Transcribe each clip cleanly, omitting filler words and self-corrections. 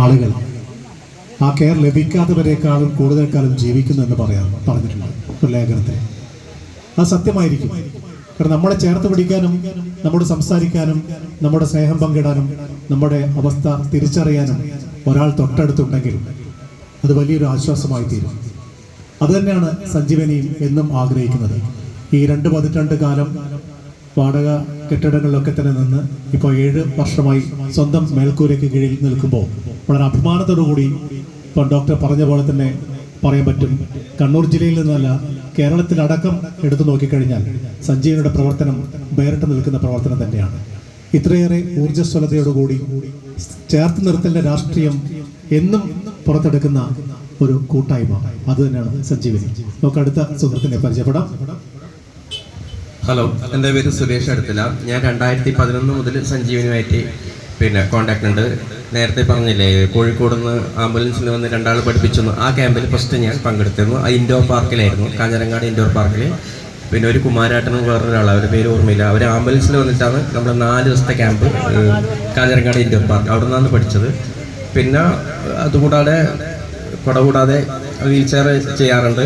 ആളുകൾ ആ കെയർ ലഭിക്കാത്തവരെക്കാളും കൂടുതൽ കാലം ജീവിക്കുന്നു എന്ന് പറഞ്ഞിട്ടുണ്ട് ഒരു ലേഖനത്തിൽ. അത് സത്യമായിരിക്കും. കാരണം നമ്മളെ ചേർത്ത് പിടിക്കാനും നമ്മോട് സംസാരിക്കാനും നമ്മുടെ സ്നേഹം പങ്കിടാനും നമ്മുടെ അവസ്ഥ തിരിച്ചറിയാനും ഒരാൾ തൊട്ടടുത്തുണ്ടെങ്കിൽ അത് വലിയൊരു ആശ്വാസമായി തീരും. അതുതന്നെയാണ് സഞ്ജീവനിയും എന്നും ആഗ്രഹിക്കുന്നത്. ഈ 2 പതിറ്റാണ്ട് കാലം വാടക കെട്ടിടങ്ങളിലൊക്കെ തന്നെ നിന്ന് ഇപ്പോൾ 7 വർഷമായി സ്വന്തം മേൽക്കൂരയ്ക്ക് കീഴിൽ നിൽക്കുമ്പോൾ വളരെ അഭിമാനത്തോടുകൂടി ഇപ്പോൾ ഡോക്ടർ പറഞ്ഞ പോലെ തന്നെ പറയാൻ പറ്റും, കണ്ണൂർ ജില്ലയിൽ നിന്നല്ല കേരളത്തിലടക്കം എടുത്തു നോക്കിക്കഴിഞ്ഞാൽ സഞ്ജീവനിയുടെ പ്രവർത്തനം വേറിട്ട് നിൽക്കുന്ന പ്രവർത്തനം തന്നെയാണ്. ഇത്രയേറെ ഊർജ്ജസ്വലതയോടുകൂടി ചേർത്ത് നിർത്തലിൻ്റെ രാഷ്ട്രീയം എന്നും പുറത്തെടുക്കുന്ന ഒരു കൂട്ടായ്മ അത് തന്നെയാണ് സഞ്ജീവനി. നമുക്ക് അടുത്ത സുഹൃത്തിനെ പരിചയപ്പെടാം. ഹലോ, എൻ്റെ പേര് സുരേഷ് അടുത്തില. ഞാൻ 2011 മുതൽ സഞ്ജീവനുമായിട്ട് കോണ്ടാക്ട് ഉണ്ട്. നേരത്തെ പറഞ്ഞില്ലേ, കോഴിക്കോട് നിന്ന് ആംബുലൻസിൽ വന്ന് 2 ആൾ പഠിപ്പിച്ചു. ആ ക്യാമ്പിൽ ഫസ്റ്റ് ഞാൻ പങ്കെടുത്തിരുന്നു. ആ ഇൻഡോർ പാർക്കിലായിരുന്നു, കാഞ്ഞിരങ്ങാട് ഇൻഡോർ പാർക്കിൽ. പിന്നെ ഒരു കുമാരാട്ടനും വേറൊരാൾ, അവരുടെ പേര് ഓർമ്മയില്ല. അവർ ആംബുലൻസിൽ വന്നിട്ടാണ് നമ്മൾ 4 ദിവസത്തെ ക്യാമ്പ് കാഞ്ഞിരങ്ങാട് ഇൻഡോർ പാർക്ക് അവിടെ നിന്നാണ് പഠിച്ചത്. പിന്നെ അതുകൂടാതെ കൂടാതെ വീൽ ചെയർ ചെയ്യാറുണ്ട്.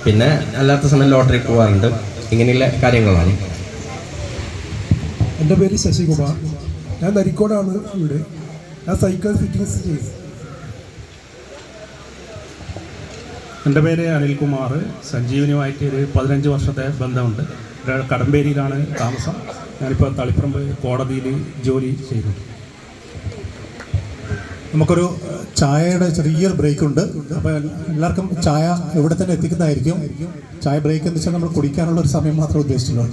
പിന്നെ അല്ലാത്ത സമയം ലോട്ടറി പോകാറുണ്ട്. ഇങ്ങനെയുള്ള കാര്യങ്ങളാണ്. എൻ്റെ പേര് ശശികുമാർ. ഞാൻ നരിക്കോടാണ് ഇവിടെ. ഞാൻ സൈക്കിൾ ഫിറ്റിംഗ്സ് ചെയ്തു. എൻ്റെ പേര് അനിൽകുമാർ. സഞ്ജീവനുമായിട്ട് ഒരു 15 വർഷത്തെ ബന്ധമുണ്ട്. കടമ്പേരിയിലാണ് താമസം. ഞാനിപ്പോൾ തളിപ്പറമ്പ് കോടതിയിൽ ജോലി ചെയ്യുന്നുണ്ട്. നമുക്കൊരു ചായയുടെ ചെറിയൊരു ബ്രേക്ക് ഉണ്ട്. അപ്പോൾ എല്ലാവർക്കും ചായ ഇവിടെ തന്നെ എത്തിക്കുന്നതായിരിക്കും. ചായ ബ്രേക്ക് എന്ന് വെച്ചാൽ നമ്മൾ കുടിക്കാനുള്ള ഒരു സമയം മാത്രമേ ഉദ്ദേശിച്ചുള്ളൂ.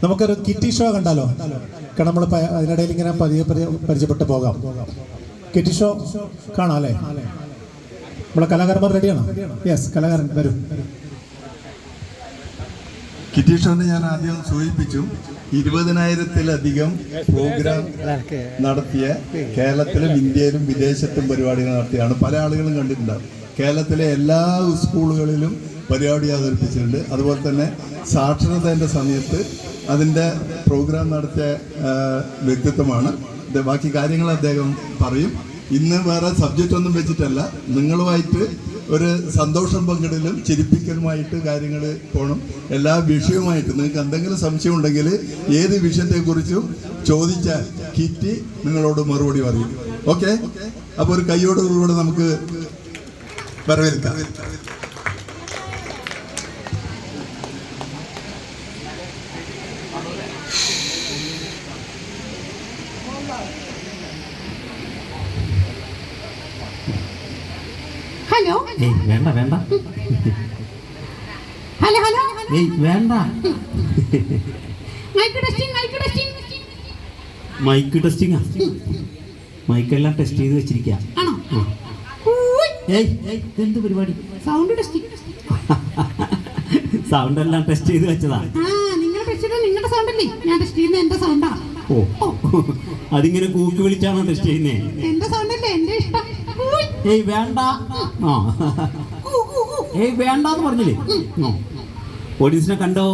നമുക്കൊരു കിറ്റി ഷോ കണ്ടാലോ? കാരണം നമ്മൾ അതിനിടയിൽ ഇങ്ങനെ പരിചയപ്പെട്ട് പോകാം. കിറ്റി ഷോ കാണാം അല്ലേ? നമ്മളെ കലാകാരന്മാർ റെഡിയാണോ? യെസ്, കലാകാരൻ വരും. കിറ്റി ഷോന്ന് ഞാൻ ആദ്യം സൂചിപ്പിച്ചു. 20,000-ലധികം പ്രോഗ്രാം നടത്തിയ കേരളത്തിലും ഇന്ത്യയിലും വിദേശത്തും പരിപാടികൾ നടത്തിയാണ്. പല ആളുകളും കണ്ടിട്ടുണ്ടാവും. കേരളത്തിലെ എല്ലാ സ്കൂളുകളിലും പരിപാടി അവതരിപ്പിച്ചിട്ടുണ്ട്. അതുപോലെ തന്നെ സാക്ഷരതയുടെ സമയത്ത് അതിൻ്റെ പ്രോഗ്രാം നടത്തിയ വ്യക്തിത്വമാണ്. ബാക്കി കാര്യങ്ങൾ അദ്ദേഹം പറയും. ഇന്ന് വേറെ സബ്ജക്റ്റ് ഒന്നും വെച്ചിട്ടല്ല, നിങ്ങളുമായിട്ട് ഒരു സന്തോഷം പങ്കിടലും ചിരിപ്പിക്കലുമായിട്ട് കാര്യങ്ങൾ പോകണം. എല്ലാ വിഷയവുമായിട്ട് നിങ്ങൾക്ക് എന്തെങ്കിലും സംശയം ഉണ്ടെങ്കിൽ ഏത് വിഷയത്തെക്കുറിച്ചും ചോദിച്ചാൽ കിറ്റി നിങ്ങളോട് മറുപടി പറയും. ഓക്കെ, അപ്പോൾ ഒരു കൈയോടുകൂടെ നമുക്ക് വരവേൽക്കാം. ഹലോ. വേണ്ട വേണ്ട. Hello hello. വേണ്ട. Mic testing, mic testing. Mic ടെസ്റ്റിംഗാ? മൈക്കെല്ലാം ടെസ്റ്റ് ചെയ്ത് വെച്ചിരിക്കുക. ആണോ? എന്ത് പരിപാടി? Sound testing. സൗണ്ട് എല്ലാം ടെസ്റ്റ് ചെയ്ത് വെച്ചതാ. നിങ്ങൾ ടെസ്റ്റ് ചെയ്തത് നിങ്ങളുടെ സൗണ്ട് അല്ലേ? ഞാൻ ടെസ്റ്റ് ചെയ്യുന്നത് എന്റെ സൗണ്ടാ. ഓ, അതിങ്ങനെ കൂക്കി വിളിച്ചാണോ ടെസ്റ്റ് ചെയ്യുന്നേ? എന്റെ സൗണ്ട് അല്ലേ, എന്റെ ഇഷ്ടം. വേണ്ട. വേണ്ടെന്ന് പറഞ്ഞില്ലേ? ഓഡിയൻസിനെ കണ്ടോ?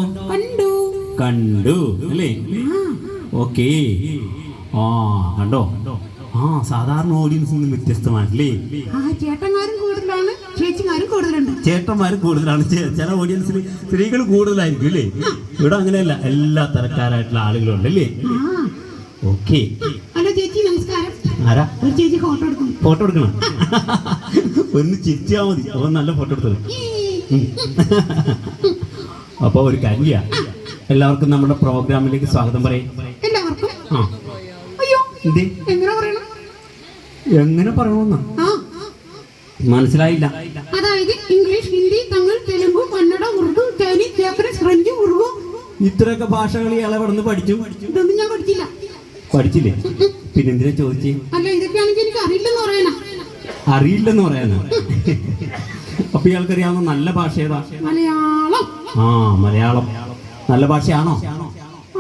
കണ്ടു അല്ലേ? ഓക്കെ. കണ്ടോ? സാധാരണ ഓഡിയൻസിൽ നിന്ന് വ്യത്യസ്തമാണല്ലേ? ചേട്ടന്മാരും കൂടുതലാണ്, ചേച്ചിമാരും കൂടുതലുണ്ട്. ചേട്ടന്മാരും കൂടുതലാണ്. ചില ഓഡിയൻസിൽ സ്ത്രീകൾ കൂടുതലായിരിക്കും അല്ലേ? ഇവിടെ അങ്ങനെയല്ല, എല്ലാ തരക്കാരായിട്ടുള്ള ആളുകളുണ്ട് അല്ലേ? ഓക്കെ. ഹലോ ചേച്ചി, നമസ്കാരം. ആരാ? ഒരു ചേച്ചി ഫോട്ടോ എടുക്കണം. ഫോട്ടോ എടുക്കണം? ഒന്ന് ചിരിച്ചാ മതി, അപ്പൊ നല്ല ഫോട്ടോ എടുത്തത്. അപ്പൊ ഒരു കാര്യ, എല്ലാവർക്കും നമ്മുടെ പ്രോഗ്രാമിലേക്ക് സ്വാഗതം പറയും. എല്ലാവർക്കും. അയ്യോ, എങ്ങനെ പറയണമെന്നാ മനസ്സിലായില്ല. അതായത് English, Hindi, Tamil, Telugu, Kannada, Urdu, Chinese, Japanese, French, Urdu, ഇത്രയൊക്കെ ഭാഷകൾ ഇയാളെ ഇവിടെ നിന്ന് പഠിച്ചു. ഇതൊന്നും ഞാൻ പഠിച്ചില്ല. പഠിച്ചില്ലേ? പിന്നെന്തിനാ ചോദിച്ചേ? അല്ല, ഇതൊക്കെയാണെങ്കിൽ എനിക്ക് അറിയില്ലെന്ന് പറയാനാ. അറിയില്ലെന്ന് പറയാനാ? അപ്പൊ ഇയാൾക്കറിയാവുന്ന നല്ല ഭാഷ ഏതാ? മലയാളം. മലയാളം നല്ല ഭാഷയാണോ?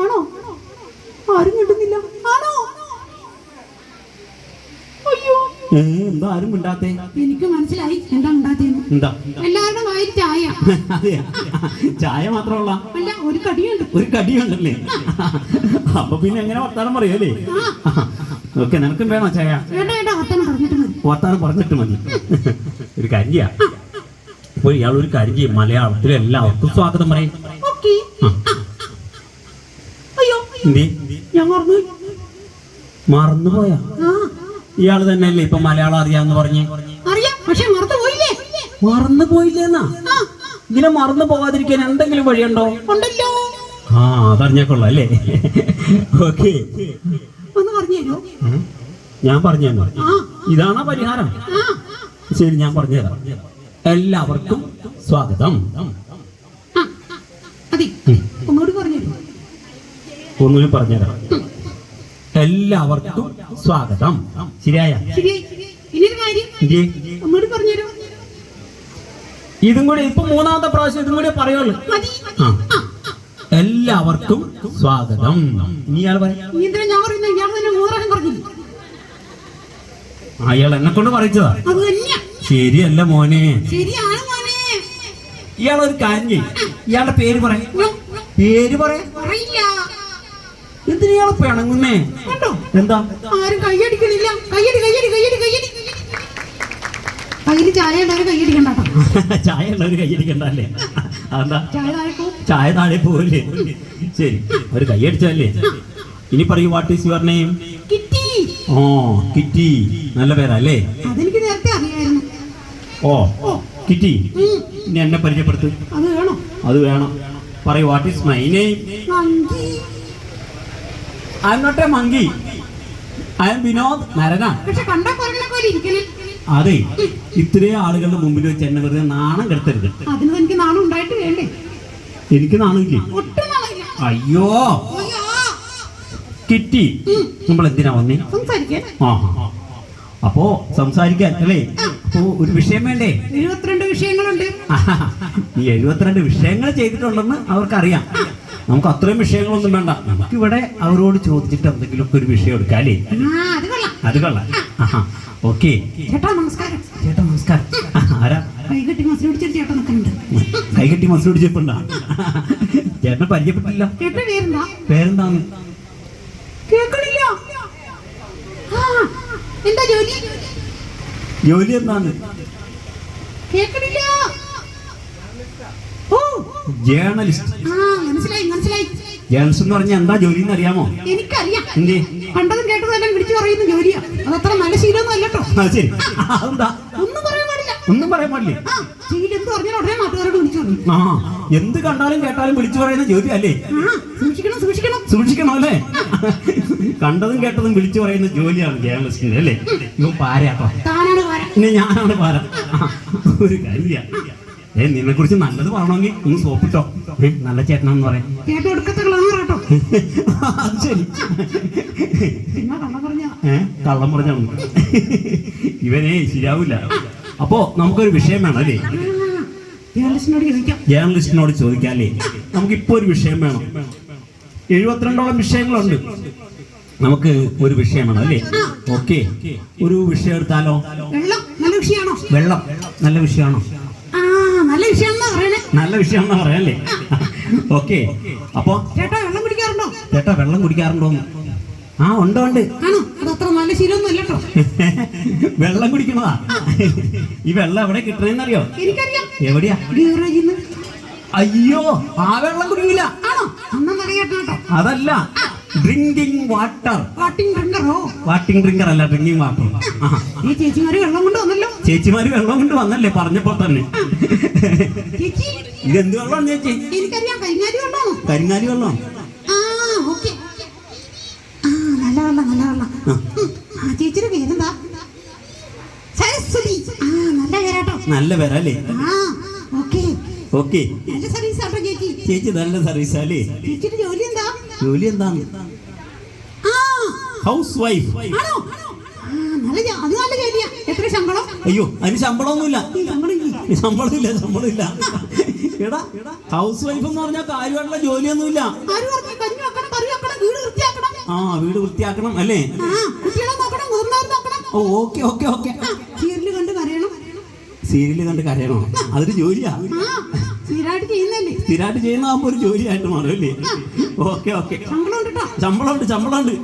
ആണോ? ആരും കിട്ടുന്നില്ല. ആണോ? അയ്യോ, എന്താ ആരും മിണ്ടാത്തേ? എനിക്ക് മനസ്സിലായി എന്താ ഉണ്ടാക്കിയെന്ന്. എന്താ? എല്ലാവരുടെ വായിൽ ചായ. അതെയാ? ചായ മാത്രമുള്ള? അല്ല, ഒരു കടിയുണ്ട്. ഒരു കടിയുണ്ടല്ലേ? അപ്പൊ പിന്നെ എങ്ങനെ വർത്താനം പറയല്ലേ? ഓക്കെ, നിനക്കും വേണോ ചായ? ഏട്ടാ വർത്തമാനം പറഞ്ഞിട്ട് മതി. വർത്താനം പറഞ്ഞിട്ട് മതി. ഒരു കാര്യം ചെയ്യാം. അപ്പോൾ ഇയാൾ ഒരു കാര്യം ചെയ്യും, മലയാളത്തിൽ എല്ലാവർക്കും സ്വാഗതം പറയും. ഓക്കേ. അയ്യോ എന്തേ ഞാൻ മറന്നു. മറന്നുപോയാ? ഇയാൾ തന്നെയല്ലേ ഇപ്പൊ മലയാളം അറിയാന്ന് പറഞ്ഞ്? അറിയാം, പക്ഷെ മറന്നു പോയില്ലേ? മറന്നു പോയില്ലേന്നാ? ഇങ്ങനെ മറന്നു പോകാതിരിക്കാൻ എന്തെങ്കിലും വഴിയുണ്ടോ? ഉണ്ടല്ലോ. ആ, അതറിഞ്ഞേക്കൊള്ളാം അല്ലേ? ഓക്കെ, ഒന്ന് പറഞ്ഞു തരുമോ? ഞാൻ പറഞ്ഞു തന്നു. ഇതാണോ പരിഹാരം? ശരി, ഞാൻ പറഞ്ഞു തരാം. എല്ലാവർക്കും സ്വാഗതം. അതെ, ഒന്നുകൂടി പറഞ്ഞു തരുമോ? ഒന്നുകൂടി പറഞ്ഞുതരാം. എല്ലാവർക്കും സ്വാഗതം. ശരിയായ? ശരിയായി. ഇനിയൊരു കാര്യം ഒന്നുകൂടി പറഞ്ഞു തരുമോ? ഇതും കൂടി ഇപ്പൊ മൂന്നാമത്തെ പ്രാവശ്യം ഇതും കൂടി പറയുള്ളൂ. മതി. എല്ലാവർക്കും സ്വാഗതം. ഇനി ഇയാൾ പറയാം. നീ എന്തിനാ ഞാൻ പറയുന്നത്? ഇയാൾ തന്നെ മൂന്നാം പറഞ്ഞില്ല. അയാൾ എന്നെ കൊണ്ട് പറയിച്ചതാ. അത് തന്നെയാ. ശരിയല്ല മോനെ. ശരിയാണ് മോനെ. ഇയാളൊരു കാര്യം ചെയ്യും. ഇയാളുടെ പേര് പറയാം. പേര് പറയാം. പറയില്ല. എന്തിനാ ഇയാൾ പിണങ്ങുന്നേ? കണ്ടോ? എന്താ? ആരും കൈയടിക്കണില്ല. കയ്യടി കയ്യടി കയ്യടി കയ്യടി. കയ്യിൽ ചായ ഉണ്ടായാലും കയ്യടിക്കണ്ട. ചായ ഉള്ളവര് കൈയടിക്കണ്ടല്ലേ? അതെന്താ? ചായ താഴെ ചായ താഴെ പോവില്ലേ? ശരി, ഒരു കൈയടിച്ചല്ലേ. ഇനി പറയൂ, what is your name? Kitty. ഓ, കിറ്റി. നല്ല പേരല്ലേ? അതെനിക്ക് നേരത്തെ അറിയായിരുന്നു. ഓ, കിറ്റി. ഇനി എന്നെ പരിചയപ്പെടുത്തു. അത് വേണോ? അത് വേണം. പറയൂ, what is my name? Monkey. I am not a monkey, I am Vinod Narana. പക്ഷെ കണ്ടാ പറഞ്ഞ പോലെ ഇരിക്കണേ. അതെ, ഇത്രയും ആളുകളുടെ മുമ്പിൽ വെച്ച് എന്നെ വെറുതെ നാണം കെടുത്തരുത്. അതിന് എനിക്ക് നാണം ഉണ്ടായിട്ട് വേണ്ടേ? എനിക്ക് നാണമില്ലേ? ഒട്ടും നാണില്ല. അയ്യോ, കിറ്റി, നമ്മൾ എന്തിനാ വന്നേ? സംസാരിക്കാൻ. അപ്പോ സംസാരിക്കാൻ അല്ലേ? അപ്പോ ഒരു വിഷയം വേണ്ടേ? 72 വിഷയങ്ങളുണ്ട്. ഈ 72 വിഷയങ്ങൾ ചെയ്തിട്ടുണ്ടെന്ന് അവർക്കറിയാം. നമുക്ക് അത്രയും വിഷയങ്ങളൊന്നും വേണ്ട. നമുക്കിവിടെ അവരോട് ചോദിച്ചിട്ട് എന്തെങ്കിലുമൊക്കെ ഒരു വിഷയം എടുക്കാം അല്ലേ? അത് കൊള്ളാം. അത് കൊള്ളാം. ഓക്കെ. ചേട്ടാ നമസ്കാരം. ചേട്ടാ നമസ്കാരം. ആരാ? കൈകെട്ടി മസിൽ പിടിച്ചിട്ട് ചേട്ടൻ നിൽക്കുന്നുണ്ട്. കൈകെട്ടി മസിൽ പിടിച്ചപ്പോണ്ടാ? ചേട്ടനെ പരിചയപ്പെട്ടില്ല. ചേട്ടൻ പേരെന്താ? പേരെന്താന്ന് കേൾക്കണില്ല. എന്താ ജോലി? ജോലി എന്താന്ന് കേൾക്കണില്ല. ഓ, ജേർണലിസ്റ്റ്. മനസ്സിലായി മനസ്സിലായി. ജേർണലിസ്റ്റ് എന്ന് പറഞ്ഞാൽ എന്താ ജോലി എന്ന് അറിയാമോ? എനിക്കറിയാം. എന്തേ? കണ്ടതും കേട്ടതും എല്ലാം വിളിച്ചു പറയുന്ന ജോലിയാ. അതത്ര നല്ല ശീലമൊന്നും അല്ലട്ടോ. ശരി, അതെന്താ? ഒന്നും പറയാൻ പാടില്ല. ഒന്നും പറയാൻ പാടില്ലേ? എന്ത് പറഞ്ഞാൽ ഉടനെ നാട്ടുകാരോട് വിളിച്ചു പറയും. എന്ത് കണ്ടാലും കേട്ടാലും വിളിച്ചു പറയുന്ന ജോലി അല്ലേ? സൂക്ഷിക്കണം സൂക്ഷിക്കണം സൂക്ഷിക്കണം അല്ലേ? കണ്ടതും കേട്ടതും വിളിച്ചു പറയുന്ന ജോലിയാണ് ജേർണലിസ്റ്റിന്റെ അല്ലേ? ഇവൻ പാരയാട്ടോ. താനാണ് പാര. പിന്നെ ഞാനാണ് പാര. ഒരു കാര്യം, നിന്നെ കുറിച്ച് നല്ലത് പറയണമെങ്കിൽ ഒന്ന് സോപ്പിട്ടോ. നല്ല ചേട്ടനാന്ന് പറയാം. ചേട്ടൻ എടുക്കത്തെ കളറാട്ടോ. അത് ശരി. പിന്നെ കള്ളം പറഞ്ഞ കള്ളം പറഞ്ഞാ ഇവനെ ശരിയാവില്ല. അപ്പോ നമുക്കൊരു വിഷയം വേണം അല്ലേ? ജേർണലിസ്റ്റിനോട് ചോദിക്കാം. ജേർണലിസ്റ്റിനോട് ചോദിക്കാം അല്ലേ? നമുക്കിപ്പോ ഒരു വിഷയം വേണം. 72ഓളം വിഷയങ്ങളുണ്ട്. നമുക്ക് ഒരു വിഷയം വേണം അല്ലേ? ഓക്കെ, ഒരു വിഷയം എടുത്താലോ? വെള്ളം നല്ല വിഷയമാണോ? വെള്ളം നല്ല വിഷയമാണോ? നല്ല വിഷയമാണെന്നാ പറയണേ. നല്ല വിഷയമാണെന്നാ പറയാല്ലേ? ഓക്കെ, അപ്പൊ ചേട്ടാ വെള്ളം കുടിക്കാറുണ്ടോ? ചേട്ടാ വെള്ളം കുടിക്കാറുണ്ടോന്ന്? ഉണ്ട്. ആണോ? അത് അത്ര നല്ല ശീലമൊന്നും അല്ലട്ടോ. വെള്ളം കുടിക്കണതാ. ഈ വെള്ളം എവിടെ കിട്ടണെന്നറിയോ? എനിക്കറിയാം. എവിടെയാ? ഗീവറേജിന്ന്. അയ്യോ, ആ വെള്ളം കുടിക്കില്ല. ആണോ? അന്നാ കേട്ടോ. അതല്ല, ഡ്രിങ്കിങ് വാട്ടർ. വാട്ടിംഗ് ഡ്രിങ്കറോ? വാട്ടിംഗ് ഡ്രിങ്കർ അല്ല, ഡ്രിങ്കിങ് വാട്ടർ. ഈ ചേച്ചിമാര് വെള്ളം കൊണ്ട് വന്നല്ലോ. ചേച്ചിമാര് വെള്ളം കൊണ്ട് വന്നല്ലേ പറഞ്ഞപ്പോ തന്നെ. ചേച്ചി ഇതെന്ത് വെള്ളം ചേച്ചി? എനിക്കറിയാം. കരിങ്ങാലി വെള്ളമാണോ? കരിങ്ങാലി വെള്ളം. ഓക്കെ. നല്ല വെള്ളം നല്ല വെള്ളം. ചേച്ചിയുടെ പേരെന്താ? സരസ്വതി. നല്ല പേരാട്ടോ. നല്ല പേരല്ലേ? ഓക്കെ. നല്ല സർവീസ് ആട്ടോ ചേച്ചി. ചേച്ചി നല്ല സർവീസ് അല്ലേ? ചേച്ചിയുടെ ജോലി എന്താ? ജോലി എന്താണ്? House wife. ആണോ? അത് നല്ല ജോലിയാ. എത്ര ശമ്പളം? അയ്യോ, അതിന് ശമ്പളമൊന്നുമില്ല. ശമ്പളമില്ല. എടാ, ഹൗസ് വൈഫ് എന്ന് പറഞ്ഞാൽ കാര്യമായിട്ടുള്ള ജോലിയൊന്നുമില്ല. ആര് പറഞ്ഞു? കഞ്ഞി വെക്കണം, കറി വെക്കണം, വീട് വൃത്തിയാക്കണം. വീട് വൃത്തിയാക്കണം അല്ലേ? കുട്ടികളെ നോക്കണം, മുതിർന്നവർ നോക്കണം. ഓക്കെ. സീരിയല് കണ്ട് കരയണം. സീരിയല് കണ്ട് കരയണോ? അതൊരു ജോലിയാ. സ്ഥിരമായിട്ട് ചെയ്യുന്നല്ലേ? സ്ഥിരമായിട്ട് ചെയ്യുന്നതാകുമ്പോ ഒരു ജോലിയായിട്ട് മാറും അല്ലേ? ഓക്കെ. ശമ്പളം ഉണ്ട്. ശമ്പളമുണ്ട്.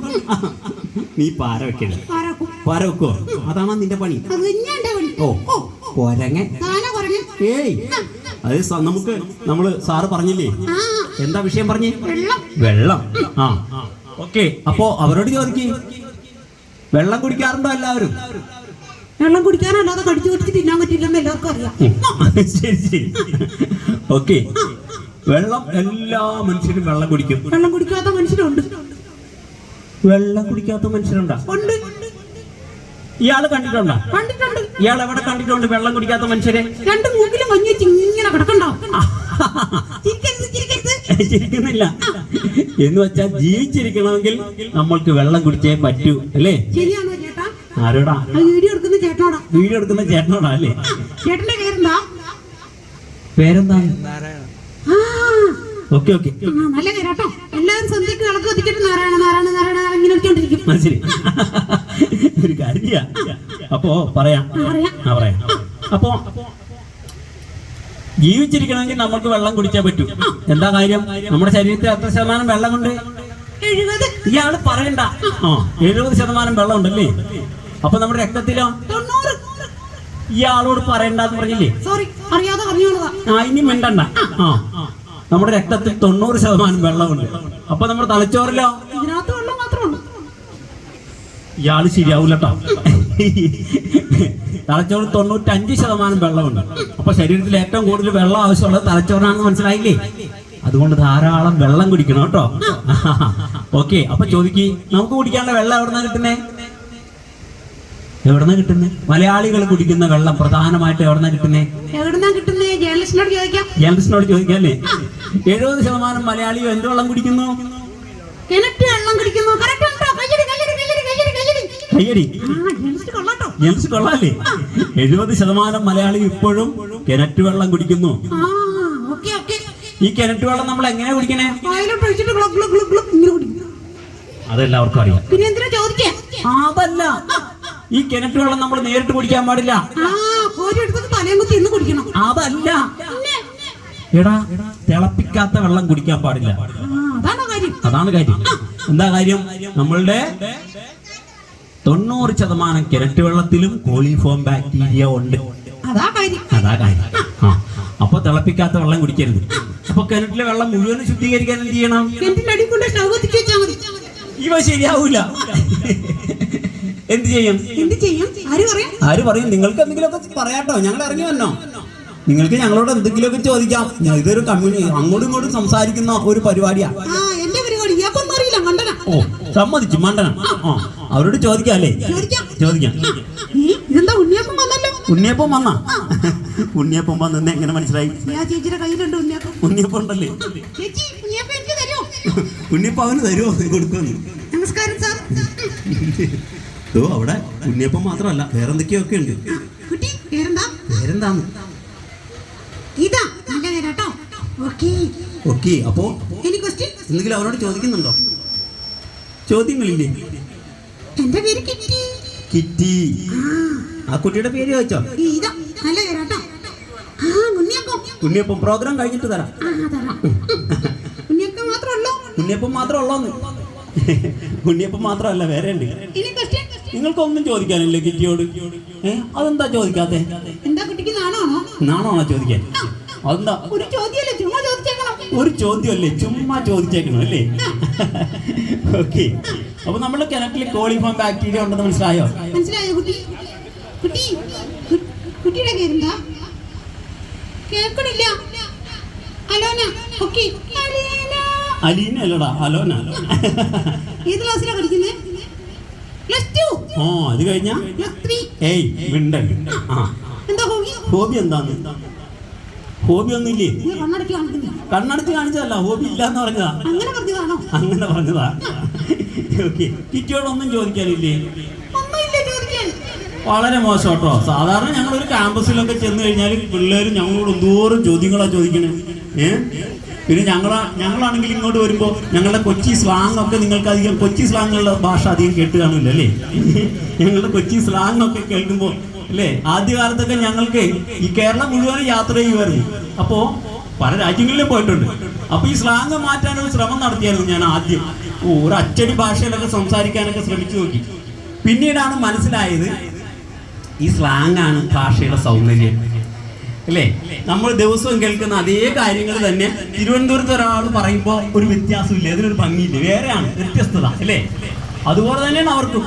നീ പാര വെക്കരുത്. ആരാക്കും? പാര വെക്കോ? അതാണോ നിന്റെ പണി? അത് തന്നെയാ എന്റെ പണി. ഓ കൊരങ്ങൻ. താനാ പറഞ്ഞു. ഏയ് അത് നമുക്ക് നമ്മള് സാറ് പറഞ്ഞില്ലേ, ആ എന്താ വിഷയം പറഞ്ഞേ? വെള്ളം. വെള്ളം. ആ ഓക്കെ. അപ്പോ അവരോട് ചോദിക്കേ, വെള്ളം കുടിക്കാറുണ്ടോ എല്ലാവരും? വെള്ളം കുടിക്കാനല്ലാതെ കടിച്ചു കുടിച്ച് തിന്നാൻ പറ്റില്ലെന്ന് എല്ലാവർക്കും അറിയാം. ശരി ശരി ഓക്കെ. വെള്ളം എല്ലാ മനുഷ്യരും വെള്ളം കുടിക്കും. വെള്ളം കുടിക്കാത്ത മനുഷ്യരുണ്ട്. വെള്ളം കുടിക്കാത്ത മനുഷ്യരുണ്ടോ? ഉണ്ട്. ഇയാള് കണ്ടിട്ടുണ്ടോ? കണ്ടിട്ടുണ്ട്. ഇയാൾ എവിടെ കണ്ടിട്ടുണ്ട് വെള്ളം കുടിക്കാത്ത മനുഷ്യരെ? രണ്ട് മൂക്കിലും മഞ്ഞ് വെച്ച് ഇങ്ങനെ കിടക്കണ്ടാവും. ചിരിക്കരുത്, ചിരിക്കരുത്. ചിരിക്കുന്നില്ല എന്ന് വെച്ചാൽ ജീവിച്ചിരിക്കണമെങ്കിൽ നമ്മൾക്ക് വെള്ളം കുടിച്ചേ പറ്റൂ അല്ലേ? ശരിയാണോ ചേട്ടാ? ആരോടാ? ആ വീഡിയോ എടുക്കുന്ന ചേട്ടനോടാ. വീഡിയോ എടുക്കുന്ന ചേട്ടനോടാ അല്ലേ? ചേട്ടന്റെ പേരെന്താ? പേരെന്താണ്? ആ ഓക്കെ ഓക്കെ നല്ല പേരാട്ടോ. എല്ലാവരും സന്ധ്യക്ക് വിളക്ക് കത്തിച്ചിട്ട് നാരായണ നാരായണ നാരായണ ഇങ്ങനെ വിളിച്ചോണ്ടിരിക്കും. മനസ്സിലായി. ഒരു കാര്യം ചെയ്യാം. അപ്പോ പറയാം. പറയാം. അപ്പോ ജീവിച്ചിരിക്കണമെങ്കിൽ നമുക്ക് വെള്ളം കുടിച്ചേ പറ്റൂ. എന്താ കാര്യം? നമ്മുടെ ശരീരത്തിൽ എത്ര ശതമാനം വെള്ളമുണ്ട്? 70. ഇയാള് പറയണ്ട. 70% വെള്ളം ഉണ്ടല്ലേ? അപ്പൊ നമ്മുടെ രക്തത്തിലോ? 90. ഇയാളോട് പറയണ്ടെന്ന് പറഞ്ഞില്ലേ? സോറി, അറിയാതെ പറഞ്ഞോളതാ. ഇനി മിണ്ടണ്ട. നമ്മുടെ രക്തത്തിൽ 90% വെള്ളമുണ്ട്. അപ്പൊ നമ്മുടെ തലച്ചോറിലോ? ഇതിനകത്ത് വെള്ളം മാത്രമേ ഉള്ളൂ. ഇയാള് ശരിയാവൂലട്ടോ. തലച്ചോറിൽ 95% വെള്ളമുണ്ട്. അപ്പൊ ശരീരത്തിൽ ഏറ്റവും കൂടുതൽ വെള്ളം ആവശ്യമുള്ളത് തലച്ചോറിനാണെന്ന് മനസ്സിലായില്ലേ? അതുകൊണ്ട് ധാരാളം വെള്ളം കുടിക്കണം കേട്ടോ. ഓക്കെ. അപ്പൊ ചോദിക്ക്, നമുക്ക് കുടിക്കാനുള്ള വെള്ളം എവിടെന്നാ കിട്ടുന്നേ? എവിടെന്നാ കിട്ടുന്നേ? മലയാളികൾ കുടിക്കുന്ന വെള്ളം പ്രധാനമായിട്ട് എവിടെന്നാ കിട്ടുന്നേ? എവിടുന്നാ കിട്ടുന്നേ? ജേർണലിസ്റ്റിനോട് ചോദിക്കാം. ജേർണലിസ്റ്റിനോട് ചോദിക്കാല്ലേ? 70% മലയാളികൾ എന്ത് വെള്ളം കുടിക്കുന്നു? കിണറ്റ് വെള്ളം കുടിക്കുന്നു. കറക്റ്റ് ഉണ്ടോ? കയ്യടി, കയ്യടി, കയ്യടി, കയ്യടി, കയ്യടി. കയ്യടി. ജേർണലിസ്റ്റ് കൊള്ളാട്ടോ. ജെൻസ് കൊള്ളാല്ലേ? 70% മലയാളി ഇപ്പോഴും കിണറ്റ് വെള്ളം കുടിക്കുന്നു. Okay okay. ഈ കിണറ്റ് വെള്ളം നമ്മൾ എങ്ങനെ കുടിക്കണേ? വായിലോട്ട് ഒഴിച്ചിട്ട് ഗ്ലോ ഗ്ലോ ഗ്ലോ ഗ്ലോ ഇങ്ങനെ കുടിക്കും. അതെല്ലാവർക്കും അറിയാം. പിന്നെ എന്തിനാ ചോദിക്കേ? അതല്ല, ഈ കിണറ്റ് വെള്ളം നമ്മൾ നേരിട്ട് കുടിക്കാൻ പാടില്ല. കോരി എടുത്തിട്ട് തലയും കുത്തി ഇന്ന് കുടിക്കണം. അതല്ല, എടാ തിളപ്പിക്കാത്ത വെള്ളം കുടിക്കാൻ പാടില്ല. അതാണോ കാര്യം? അതാണ് കാര്യം. എന്താ കാര്യം? നമ്മളുടെ 90% കിണറ്റ് വെള്ളത്തിലും കോളിഫോം ബാക്ടീരിയ ഉണ്ട്. അതാ കാര്യം. അതാ കാര്യം. അപ്പൊ തിളപ്പിക്കാത്ത വെള്ളം കുടിക്കരുത്. അപ്പൊ കിണറ്റിലെ വെള്ളം മുഴുവൻ ശുദ്ധീകരിക്കാൻ എന്ത് ചെയ്യണം? കിണറ്റിന്റെ അടി കൊണ്ട് സ്റ്റൗ കത്തിച്ച് വെച്ചാൽ മതി. ഇവ ശരിയാവൂല. എന്ത് ചെയ്യും? എന്ത് ചെയ്യും? ആര് പറയും? ആര് പറയും? നിങ്ങൾക്ക് എന്തെങ്കിലുമൊക്കെ പറയാട്ടോ. ഞങ്ങൾ ഇറങ്ങി വന്നോ? നിങ്ങൾക്ക് ഞങ്ങളോട് എന്തെങ്കിലുമൊക്കെ ചോദിക്കാം. ഇതൊരു അങ്ങോട്ടും ഇങ്ങോട്ടും സംസാരിക്കുന്ന ഒരു പരിപാടിയാ. എന്റെ പരിപാടി ഇയാൾക്കൊന്നും അറിയില്ല. മണ്ടന. ഓ സമ്മതിച്ചു, മണ്ടന. അവരോട് ചോദിക്കാം അല്ലേ? ചോദിക്കാം. ഇതെന്താ ഉണ്ണിയപ്പം വന്നല്ലോ? ഉണ്ണിയപ്പം വന്നാ? ഉണ്ണിയപ്പം വന്നെന്ന് എങ്ങനെ മനസ്സിലായി? ചേച്ചിയുടെ കയ്യിലുണ്ട് ഉണ്ണിയപ്പം. ഉണ്ണിയപ്പം ഉണ്ടല്ലേ? ചേച്ചി ഉണ്ണിയപ്പം എനിക്ക് തരുമോ? ഉണ്ണിയപ്പം അവന് തരുമോ? കൊടുക്കുന്നു. നമസ്കാരം സാർ. അവിടെ ഉണ്ണിയപ്പം മാത്രമല്ല വേറെ എന്തൊക്കെയൊക്കെ ഉണ്ട്. കുട്ടി പേരെന്താ? പേരെന്താന്ന്? ഇതാ നല്ല പേരാട്ടോ. ഓക്കെ. അപ്പോ എനി ക്വസ്റ്റ്യൻ എന്തെങ്കിലും അവരോട് ചോദിക്കുന്നുണ്ടോ? ചോദ്യങ്ങളില്ലേ? എന്റെ പേര് കിറ്റി. കിറ്റി. ആ കുട്ടിയുടെ പേര് ചോദിച്ചോ? ഇതാ നല്ല പേരാട്ടോ. ഉണ്ണിയപ്പം. ഉണ്ണിയപ്പം പ്രോഗ്രാം കഴിഞ്ഞിട്ട് തരാം. തരാം. ഉണ്ണിയപ്പം മാത്രമല്ലോ? ഉണ്ണിയപ്പം മാത്രം ഉള്ളോന്ന്? ഉണ്ണിയപ്പം മാത്രമല്ല വേറെ ഉണ്ട്. ഇനി ക്വസ്റ്റ്യൻ. നിങ്ങൾക്കൊന്നും ചോദിക്കാനില്ലേ കിറ്റിയോട്? അതെന്താ ചോദിക്കാത്തെ? എന്താ കുട്ടിക്ക് നാണമാണോ? നാണമാണോ ചോദിക്കാൻ? അതെന്താ? ഒരു ചോദ്യമല്ലേ, ചുമ്മാ ചോദിച്ചേക്കണം. ഒരു ചോദ്യമല്ലേ, ചുമ്മാ ചോദിച്ചേക്കണം അല്ലേ? ഓക്കെ. അപ്പൊ നമ്മുടെ കിണറ്റിൽ കോളിഫോം ബാക്ടീരിയ ഉണ്ടെന്ന് മനസ്സിലായോ? മനസ്സിലായോ കുട്ടി? കുട്ടി കുട്ടിയുടെ പേരെന്താ? കേൾക്കണില്ല. അലോന. ഓക്കെ. അലീന അല്ലടാ, അലോന. ഏത് ക്ലാസ്സിലാ പഠിക്കുന്നത്? +2. അത് കഴിഞ്ഞാ +3. ഏയ് മിണ്ടൽ. എന്താ ഹോബി? ഹോബി എന്താന്ന്? ഹോബി ഒന്നുമില്ലേ? കണ്ണടച്ച് കാണിക്കുന്നു. കണ്ണടച്ച് കാണിച്ചതല്ല, ഹോബി ഇല്ലാന്ന് പറഞ്ഞതാ. അങ്ങനെ പറഞ്ഞതാണോ? അങ്ങനെ പറഞ്ഞതാ. ഓക്കെ. കിറ്റിയോടൊന്നും ചോദിക്കാനില്ലേ? ഒന്നുമില്ല ചോദിക്കാൻ. വളരെ മോശം കേട്ടോ. സാധാരണ ഞങ്ങളൊരു ക്യാമ്പസിലൊക്കെ ചെന്ന് കഴിഞ്ഞാൽ പിള്ളേർ ഞങ്ങളോട് എന്തോരം ചോദ്യങ്ങളാ ചോദിക്കണേ. പിന്നെ ഞങ്ങളാണെങ്കിൽ ഇങ്ങോട്ട് വരുമ്പോൾ ഞങ്ങളുടെ കൊച്ചി സ്ലാങ് ഒക്കെ നിങ്ങൾക്ക് അധികം, കൊച്ചി സ്ലാങ്ങുള്ള ഭാഷ അധികം കേട്ട് കാണില്ല അല്ലേ? ഞങ്ങളുടെ കൊച്ചി സ്ലാങ് ഒക്കെ കേൾക്കുമ്പോൾ അല്ലേ, ആദ്യകാലത്തൊക്കെ ഞങ്ങൾക്ക് ഈ കേരളം മുഴുവൻ യാത്ര ചെയ്യുമായിരുന്നു. അപ്പോൾ പല രാജ്യങ്ങളിലും പോയിട്ടുണ്ട്. അപ്പോൾ ഈ സ്ലാങ് മാറ്റാനൊരു ശ്രമം നടത്തിയായിരുന്നു ഞാൻ ആദ്യം. ഒരു അച്ചടി ഭാഷയിലൊക്കെ സംസാരിക്കാനൊക്കെ ശ്രമിച്ചു നോക്കി. പിന്നീടാണ് മനസ്സിലായത് ഈ സ്ലാങ് ആണ് ഭാഷയുടെ സൗന്ദര്യം അല്ലേ. നമ്മൾ ദിവസവും കേൾക്കുന്ന അതേ കാര്യങ്ങൾ തന്നെ തിരുവനന്തപുരത്ത് ഒരാൾ പറയുമ്പോൾ ഒരു വ്യത്യാസമില്ല, അതിനൊരു ഭംഗിയില്ല, വേറെയാണ് വ്യത്യസ്തത അല്ലേ. അതുപോലെ തന്നെയാണ് അവർക്കും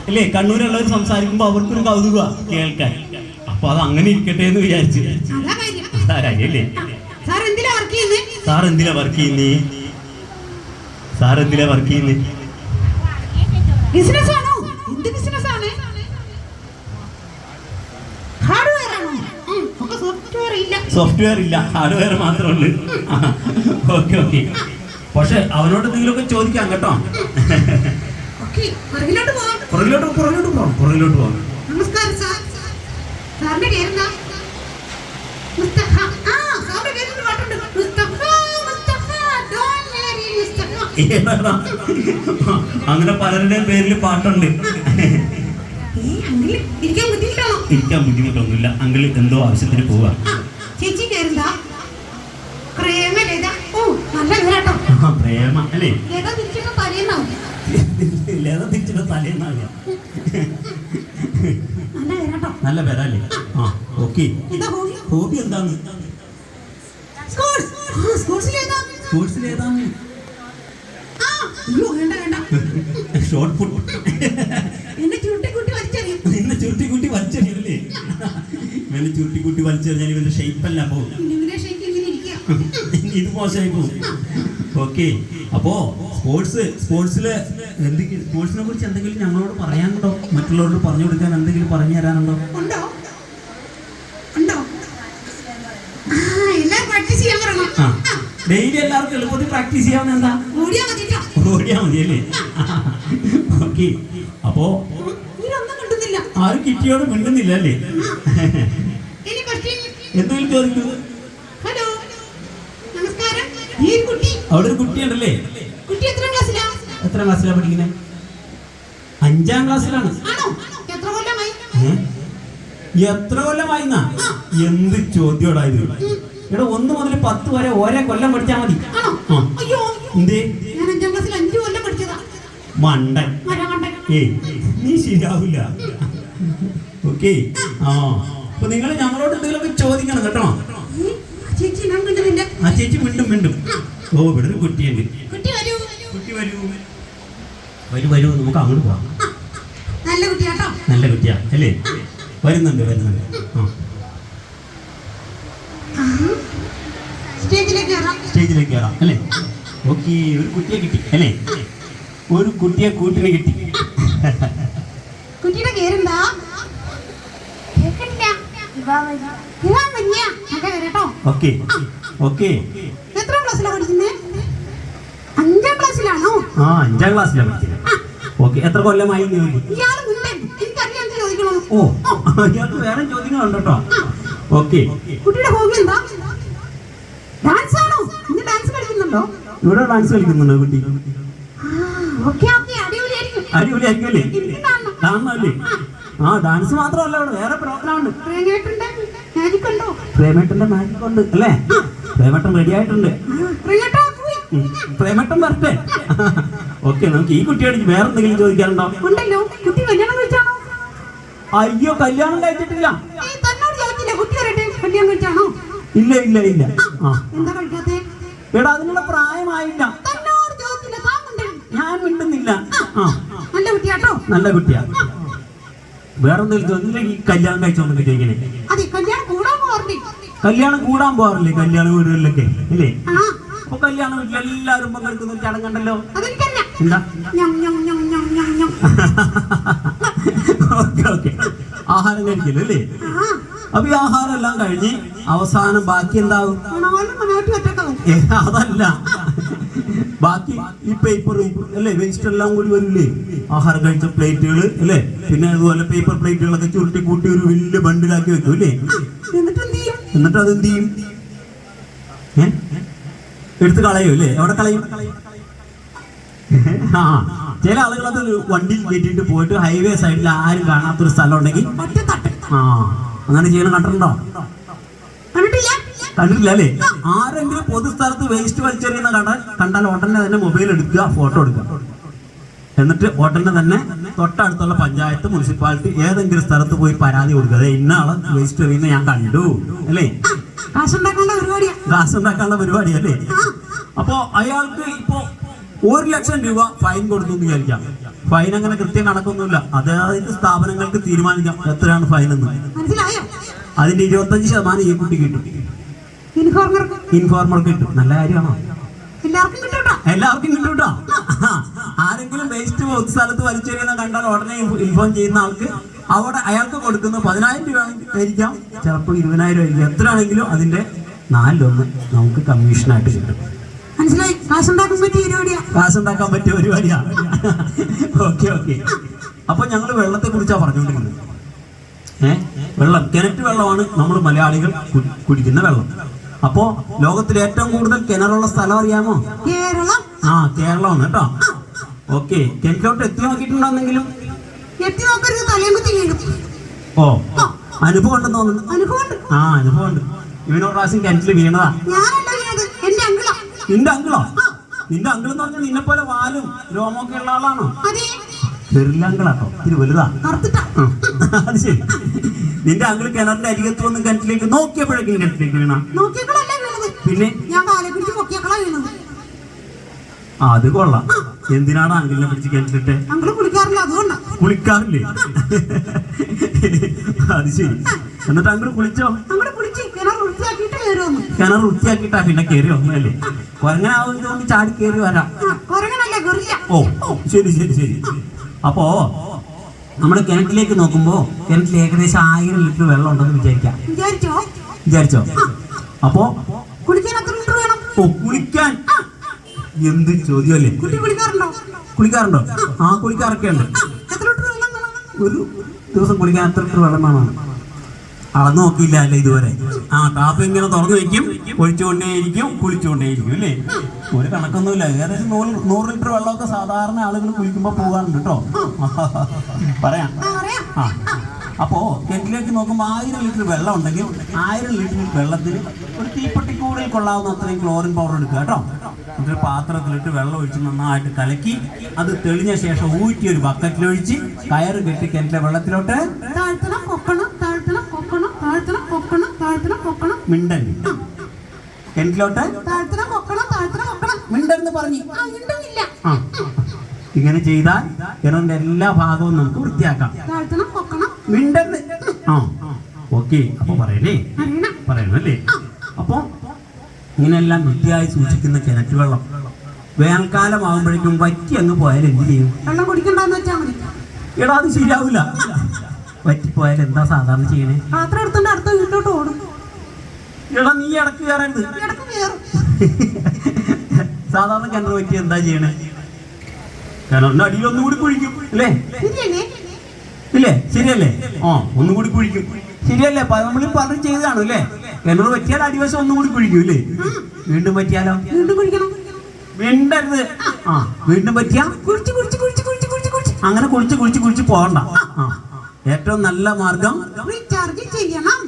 അല്ലേ. കണ്ണൂരുള്ളവർ സംസാരിക്കുമ്പോൾ അവർക്കൊരു കൗതുക കേൾക്കാൻ. അപ്പൊ അത് അങ്ങനെ ഇരിക്കട്ടെ എന്ന് വിചാരിച്ചു. അല്ലേ സാർ എന്തിനാ വർക്ക് ചെയ്യുന്നേ? സാർ എന്തിനാ വർക്ക് ചെയ്യുന്നേ? സാർ എന്തിനാ വർക്ക് ചെയ്യുന്നേ? ബിസിനസ് ആണോ? എന്ത് ബിസിനസ് ആണ്? ഹാർഡ്വെയർ ആണോ? സോഫ്റ്റ്വെയർ ഇല്ല. സോഫ്റ്റ്വെയർ ഇല്ല, ഹാർഡ്വെയർ മാത്രമേ ഉള്ളൂ. Okay okay. പക്ഷെ അവനോട് എന്തെങ്കിലുമൊക്കെ ചോദിക്കാം കേട്ടോ. പുറകിലോട്ട് പോവാം. പുറകിലോട്ട് പോവാം. നമസ്കാരം സാർ. സാറിന്റെ പേരെന്താ? മുസ്തഫ. ആ, സാറിന്റെ പേരിൽ പാട്ടുണ്ട്. Mustafa Mustafa don't worry Mustafa. അങ്ങനെ പലരുടെയും പേരിൽ പാട്ടുണ്ട്. അങ്കിൾ ഇരിക്കാൻ ബുദ്ധിമുട്ടാണോ? ഇരിക്കാൻ ബുദ്ധിമുട്ടൊന്നുമില്ല. അങ്കിൾ എന്തോ ആവശ്യത്തിന് പോവാ. ചേച്ചി പേരെന്താ? പ്രേമലത. ഓ, നല്ല പേരാട്ടോ. പ്രേമ അല്ലേ? ലത തിരിച്ചിട്ട് തലേന്നാവും. ലത തിരിച്ചിട്ട് തലേന്നാവില്ല. നല്ല പേരാട്ടോ. നല്ല പേരല്ലേ? ആ ഓക്കെ. എന്താ ഹോബി? ഹോബി എന്താണ്? സ്പോർട്സ്. സ്പോർട്സിലേതാ? സ്പോർട്സിലേതാണ്? ആ, അയ്യോ വേണ്ട വേണ്ട. ഷോർട്ട് പുട്ട്. എന്നെ ചുരുട്ടിക്കുട്ടി വലിച്ചെറിയും. നിന്നെ ചുരുട്ടിക്കുട്ടി വലിച്ചെറിയല്ലേ? ഇവനെ ചുരുട്ടിക്കുട്ടി വലിച്ചെറിഞ്ഞാൽ ഇവന്റെ ഷേപ്പെല്ലാം പോകും. ഇങ്ങനെ ഷേക്ക് ഇങ്ങനെ ഇരിക്കുക. ഇത് മോശമായി പോകും. ഓക്കെ. അപ്പോ സ്പോർട്സിനെ കുറിച്ച് എന്തെങ്കിലും ഞങ്ങളോട് പറയാനുണ്ടോ? മറ്റുള്ളവരോട് പറഞ്ഞു കൊടുക്കാൻ എന്തെങ്കിലും പറഞ്ഞു തരാനുണ്ടോ? ഉണ്ടോ? ഉണ്ടോ? ആ, എല്ലാവരും പ്രാക്ടീസ് ചെയ്യാൻ തുടങ്ങും. ഡെയിലി എല്ലാവർക്കും എളുപ്പത്തിൽ പ്രാക്ടീസ് ചെയ്യാവുന്ന എന്താ? ഓടിയാ മതിട്ടോ. ഓടിയാ മതിയല്ലേ? ഓക്കെ. അപ്പോ ഇതൊന്നും കിട്ടുന്നില്ല. ആരും കിട്ടിയോട് മിണ്ടുന്നില്ല അല്ലേ? ഇനി ക്വസ്റ്റ്യൻ. എന്തെങ്കിലും ചോദിക്കൂ. ഹലോ, നമസ്കാരം. ഈ കുട്ടി. അവിടെ ഒരു കുട്ടിയുണ്ടല്ലേ? കുട്ടി എത്ര ക്ലാസ്സിലാ? എത്ര ക്ലാസ്സിലാണ് പഠിക്കുന്നത്? 5ാം ക്ലാസ്സിലാണ്. ആണോ? എത്ര കൊല്ലമായി? എത്ര കൊല്ലമായിന്നാ? എന്ത് ചോദ്യോടായത്? ഇവിടെ 1 മുതൽ 10 വരെ ഓരോ കൊല്ലം പഠിച്ചാൽ മതി. ആണോ? അയ്യോ, എന്തേ? ഞാൻ 5ാം ക്ലാസ്സിൽ 5 കൊല്ലം പഠിച്ചതാ. മണ്ടൻ. ഏയ് നീ ശരിയാവില്ല. ഓക്കെ. ആ, അപ്പൊ നിങ്ങൾ ഞങ്ങളോട് എന്തെങ്കിലുമൊക്കെ ചോദിക്കണം കേട്ടോ. ചേച്ചി ഞാൻ കണ്ടില്ല. ആ ചേച്ചി മിണ്ടും. ഓ, ഇവിടെ ഒരു കുട്ടിയുണ്ട്. കുട്ടി വരൂ. കുട്ടി വരൂ. നമുക്ക് അങ്ങോട്ട് പോവാം. നല്ല കുട്ടിയാട്ടോ. നല്ല കുട്ടിയാ അല്ലേ? വരുന്നുണ്ട്. ആ, സ്റ്റേജിലേക്ക് കയറാം അല്ലേ? ഓക്കെ. ഒരു കുട്ടിയെ കിട്ടി അല്ലേ? ഒരു കുട്ടിയെ കൂട്ടിന് കിട്ടി. കുട്ടിയുടെ പേരെന്താ? ഓക്കെ. എത്ര ക്ലാസ്സിലാ പഠിക്കുന്നേ? 5ാം ക്ലാസ്സിലാണോ? ആ, 5ാം ക്ലാസ്സിലാണ് പഠിക്കുന്നത്. ഓക്കെ. എത്ര കൊല്ലമായി? ഇയാള് മുന്നേ എനിക്കറിയാം എന്ത് ചോദിക്കണോ. ഓ, ഇയാൾക്ക് വേറെ ചോദ്യങ്ങളുണ്ട് കേട്ടോ. ഓക്കെ. കുട്ടിയുടെ ഹോബി എന്താ? ഡാൻസ് ആണോ? ഇന്ന് ഡാൻസ് കളിക്കുന്നുണ്ടോ? ഇവിടെ ഡാൻസ് കളിക്കുന്നുണ്ടോ കുട്ടി? അടിപൊളിയായിരിക്കും അല്ലേ? കാണണല്ലേ? ആ, ഡാൻസ് മാത്രമല്ല, ഇവിടെ വേറെ പ്രോഗ്രാം ഉണ്ട്. പ്രേമേട്ടന്റെ മാജിക് ഉണ്ട് അല്ലേ? പ്രേമേട്ടൻ റെഡി ആയിട്ടുണ്ട്. പ്രേമേട്ടൻ വരട്ടെ. ഓക്കെ. നമുക്ക് ഈ കുട്ടിയോട് വേറെ എന്തെങ്കിലും ചോദിക്കാറുണ്ടോ? അയ്യോ, കല്യാണം കഴിച്ചിട്ടില്ല. ഇല്ല. ആ, എടാ അതിനുള്ള പ്രായമായില്ല. ഞാൻ മിണ്ടുന്നില്ല. ആ, നല്ല കുട്ടിയാ. വേറെ എന്തെങ്കിലും ചോദിച്ചില്ല. ഈ കല്യാണം കഴിച്ചോന്നൊക്കെ ചോദിക്കണേ. കല്യാണം കൂടാൻ പോകാറില്ലേ? കല്യാണ വീടുകളിലൊക്കെ ഇല്ലേ? അപ്പൊ കല്യാണ വീട്ടിൽ എല്ലാവരും പങ്കെടുക്കുന്ന ഒരു ചടങ്ങുണ്ടല്ലോ. എന്താ? ഓക്കെ. ആഹാരം കഴിക്കല്ലോ അല്ലേ? അപ്പൊ ഈ ആഹാരം എല്ലാം കഴിഞ്ഞ് അവസാനം ബാക്കി എന്താവും? അതല്ല, ബാക്കി ഈ പേപ്പർ അല്ലേ, വേസ്റ്റ് എല്ലാം കൂടി വരില്ലേ? ആഹാരം കഴിച്ച പ്ലേറ്റുകൾ അല്ലേ? പിന്നെ അതുപോലെ പേപ്പർ പ്ലേറ്റുകളൊക്കെ ചുരുട്ടി കൂട്ടി ഒരു വലിയ ബണ്ടിലാക്കി വെക്കും അല്ലേ? എന്നിട്ട് അതെന്ത് ചെയ്യും? എടുത്ത് കളയും അല്ലേ? എവിടെ കളയും? ആ, ചില ആളുകൾ അത് വണ്ടിയിൽ കയറ്റിയിട്ട് പോയിട്ട് ഹൈവേ സൈഡിൽ ആരും കാണാത്തൊരു സ്ഥലം ഉണ്ടെങ്കിൽ ആ, അങ്ങനെ ചെയ്യണം. കണ്ടിട്ടുണ്ടോ? കണ്ടിട്ടില്ല അല്ലേ? ആരെങ്കിലും പൊതുസ്ഥലത്ത് വേസ്റ്റ് വലിച്ചെറിയുന്ന കണ്ടാൽ ഉടനെ തന്നെ മൊബൈൽ എടുക്കുക, ഫോട്ടോ എടുക്കുക. എന്നിട്ട് ഉടനെ തന്നെ തൊട്ടടുത്തുള്ള പഞ്ചായത്ത്, മുനിസിപ്പാലിറ്റി ഏതെങ്കിലും സ്ഥലത്ത് പോയി പരാതി കൊടുക്കുക. അതെ, ഇന്ന ആളെ വേസ്റ്റ് എറിയുന്ന ഞാൻ കണ്ടു അല്ലേ. കാശുണ്ടാക്കാനുള്ള പരിപാടിയല്ലേ. അപ്പോ അയാൾക്ക് ഇപ്പോ 1 ലക്ഷം രൂപ ഫൈൻ കൊടുത്തു എന്ന് വിചാരിക്കാം. ഫൈൻ അങ്ങനെ കൃത്യം കണക്കൊന്നുമില്ല. അതായത് സ്ഥാപനങ്ങൾക്ക് തീരുമാനിക്കാം എത്രയാണ് ഫൈൻ എന്ന്. അതിന്റെ 25% ഈ കുട്ടി കിട്ടും, ഇൻഫോർമർക്ക് കിട്ടും. നല്ല കാര്യമാണോ? എല്ലാവർക്കും കിട്ടൂട്ടോ. ആരെങ്കിലും വേസ്റ്റ് പൊതു സ്ഥലത്ത് വലിച്ചെറിയുന്ന കണ്ടാൽ ഉടനെ ഇൻഫോം ചെയ്യുന്ന ആൾക്ക് അവിടെ അയാൾക്ക് കൊടുക്കുന്ന 10,000 രൂപ ആയിരിക്കാം, ചിലപ്പോൾ 20,000 ആയിരിക്കും. എത്രയാണെങ്കിലും അതിന്റെ 4/1 നമുക്ക് കമ്മീഷനായിട്ട് കിട്ടും. മനസ്സിലായി? കാശുണ്ടാക്കാൻ പറ്റിയ പരിപാടിയാണ്. ഓക്കെ. അപ്പൊ ഞങ്ങൾ വെള്ളത്തെ കുറിച്ചാണ് പറഞ്ഞുകൊണ്ടിരിക്കുന്നത്. വെള്ളം, കിണറ്റ് വെള്ളമാണ് നമ്മൾ മലയാളികൾ കുടിക്കുന്ന വെള്ളം. അപ്പോ ലോകത്തിൽ ഏറ്റവും കൂടുതൽ കിണറുള്ള സ്ഥലം അറിയാമോ? കേരളം. കേരളമാണ് കേട്ടോ. ഓക്കെ, കിണറ്റിലോട്ട് എത്തി നോക്കിയിട്ടുണ്ടെന്നെങ്കിലും അനുഭവം ഉണ്ടെന്ന് തോന്നുന്നു. അനുഭവമുണ്ട്. ഇവനൊരു പ്രാവശ്യം കിണറ്റിൽ വീണതാ. നിന്റെ അങ്കിളോ? നിന്റെ അങ്കിൾ എന്ന് പറഞ്ഞാൽ നിന്നെ പോലെ വാലും രോമൊക്കെ ഉള്ള ആളാണോ? ചെറിയങ്കിളാട്ടോ, ഇത്തിരി വലുതാ. അത് ശരി. നിന്റെ അങ്കിൾ കിണറിന്റെ അരികത്ത് വന്ന് കിണറ്റിലേക്ക് നോക്കിയപ്പോഴേക്കും കിണറ്റിലേക്ക് വീണ? പിന്നെ അത് കൊള്ളാം. എന്തിനാണ് അങ്കിളിനെ പിടിച്ച് കിണറ്റിലിട്ട്? കുളിക്കാറില്ലേ? അത് ശരി. എന്നിട്ട് അങ്കിൾ കുളിച്ചോ? കിണർ വൃത്തിയാക്കിട്ടാ പിന്നെ കയറി വന്നല്ലേ. കൊരങ്ങനാവുന്നതുകൊണ്ട് ചാടി കയറി വരാം. ഓ ശരി. അപ്പോ നമ്മുടെ കിണറ്റിലേക്ക് നോക്കുമ്പോ കിണറ്റിൽ ഏകദേശം 1000 ലിറ്റർ വെള്ളം ഉണ്ടെന്ന് വിചാരിച്ചോ. അപ്പോ കുളിക്കാൻ എന്ത് ചോദ്യമല്ലേ. കുളിക്കാറുണ്ടോ? കുളിക്കാറൊക്കെ ഉണ്ട്. ഒരു ദിവസം കുളിക്കാൻ എത്ര ലിറ്റർ വെള്ളം വേണം? അളന്ന് നോക്കിയില്ല അല്ലേ ഇതുവരെ. ടാപ്പ് ഇങ്ങനെ തുറന്നു വെക്കും, ഒഴിച്ചുകൊണ്ടേയിരിക്കും, കുളിച്ചുകൊണ്ടേയിരിക്കും അല്ലേ. ഒരു കണക്കൊന്നുമില്ല. ഏകദേശം 100 ലിറ്റർ വെള്ളമൊക്കെ സാധാരണ ആളുകൾ കുളിക്കുമ്പോൾ പോകാറുണ്ട് കേട്ടോ. പറയാം. അപ്പോ കിണറ്റിലേക്ക് നോക്കുമ്പോൾ 1000 ലിറ്റർ വെള്ളം ഉണ്ടെങ്കിൽ 1000 ലിറ്റർ വെള്ളത്തിൽ ഒരു തീപ്പെട്ടിക്കൂടിൽ കൊള്ളാവുന്ന അത്രയും ക്ലോറിൻ പൗഡർ എടുക്കുക കേട്ടോ. എന്നിട്ട് പാത്രത്തിലിട്ട് വെള്ളം ഒഴിച്ച് നന്നായിട്ട് കലക്കി അത് തെളിഞ്ഞ ശേഷം ഊറ്റി ഒരു ബക്കറ്റിലൊഴിച്ച് കയറ് കെട്ടി കിണറ്റിലെ വെള്ളത്തിലോട്ട് മിണ്ടൻ കിണറ്റിലോട്ട് മിണ്ടെന്ന് പറഞ്ഞു. ഇങ്ങനെ ചെയ്താൽ കിണറിന്റെ എല്ലാ ഭാഗവും നമുക്ക് വൃത്തിയാക്കാം. മിണ്ടെന്ന്. ഓക്കെ. അപ്പൊ പറയണല്ലേ. അപ്പൊ ഇങ്ങനെയെല്ലാം വൃത്തിയായി സൂക്ഷിക്കുന്ന കിണറ്റ് വെള്ളം വേനൽക്കാലം ആകുമ്പോഴേക്കും വറ്റി അങ്ങ് പോയാൽ എന്ത് ചെയ്യും? വെള്ളം കുടിക്കണ്ടെന്ന് വെച്ചാൽ മതി. എടാ അത് ശരിയാവില്ല. വറ്റിപ്പോയാൽ എന്താ സാധാരണ ചെയ്യണേ? പാത്രം എടുത്തോണ്ട് അടുത്ത വീട്ടിലോട്ട് ഓടും. എടാ നീ ഇടക്ക് കയറരുത്. സാധാരണ കിണർ വറ്റി എന്താ ചെയ്യണേ? കിണറിന്റെ അടിയിൽ ഒന്നുകൂടി കുഴിക്കും അല്ലേ? ഇല്ലേ? ശരിയല്ലേ? ഒന്നുകൂടി കുഴിക്കും. ശരിയല്ലേ? നമ്മൾ പലരും ചെയ്ത് കാണും അല്ലേ? കിണർ പറ്റിയാൽ അടിവശം ഒന്നുകൂടി കുഴിക്കും അല്ലേ? വീണ്ടും പറ്റിയാലോ? വീണ്ടരുത്. വീണ്ടും പറ്റിയാ അങ്ങനെ കുഴിച്ച് പോകണ്ട. ഏറ്റവും നല്ല മാർഗം റീചാർജ് ചെയ്യണം.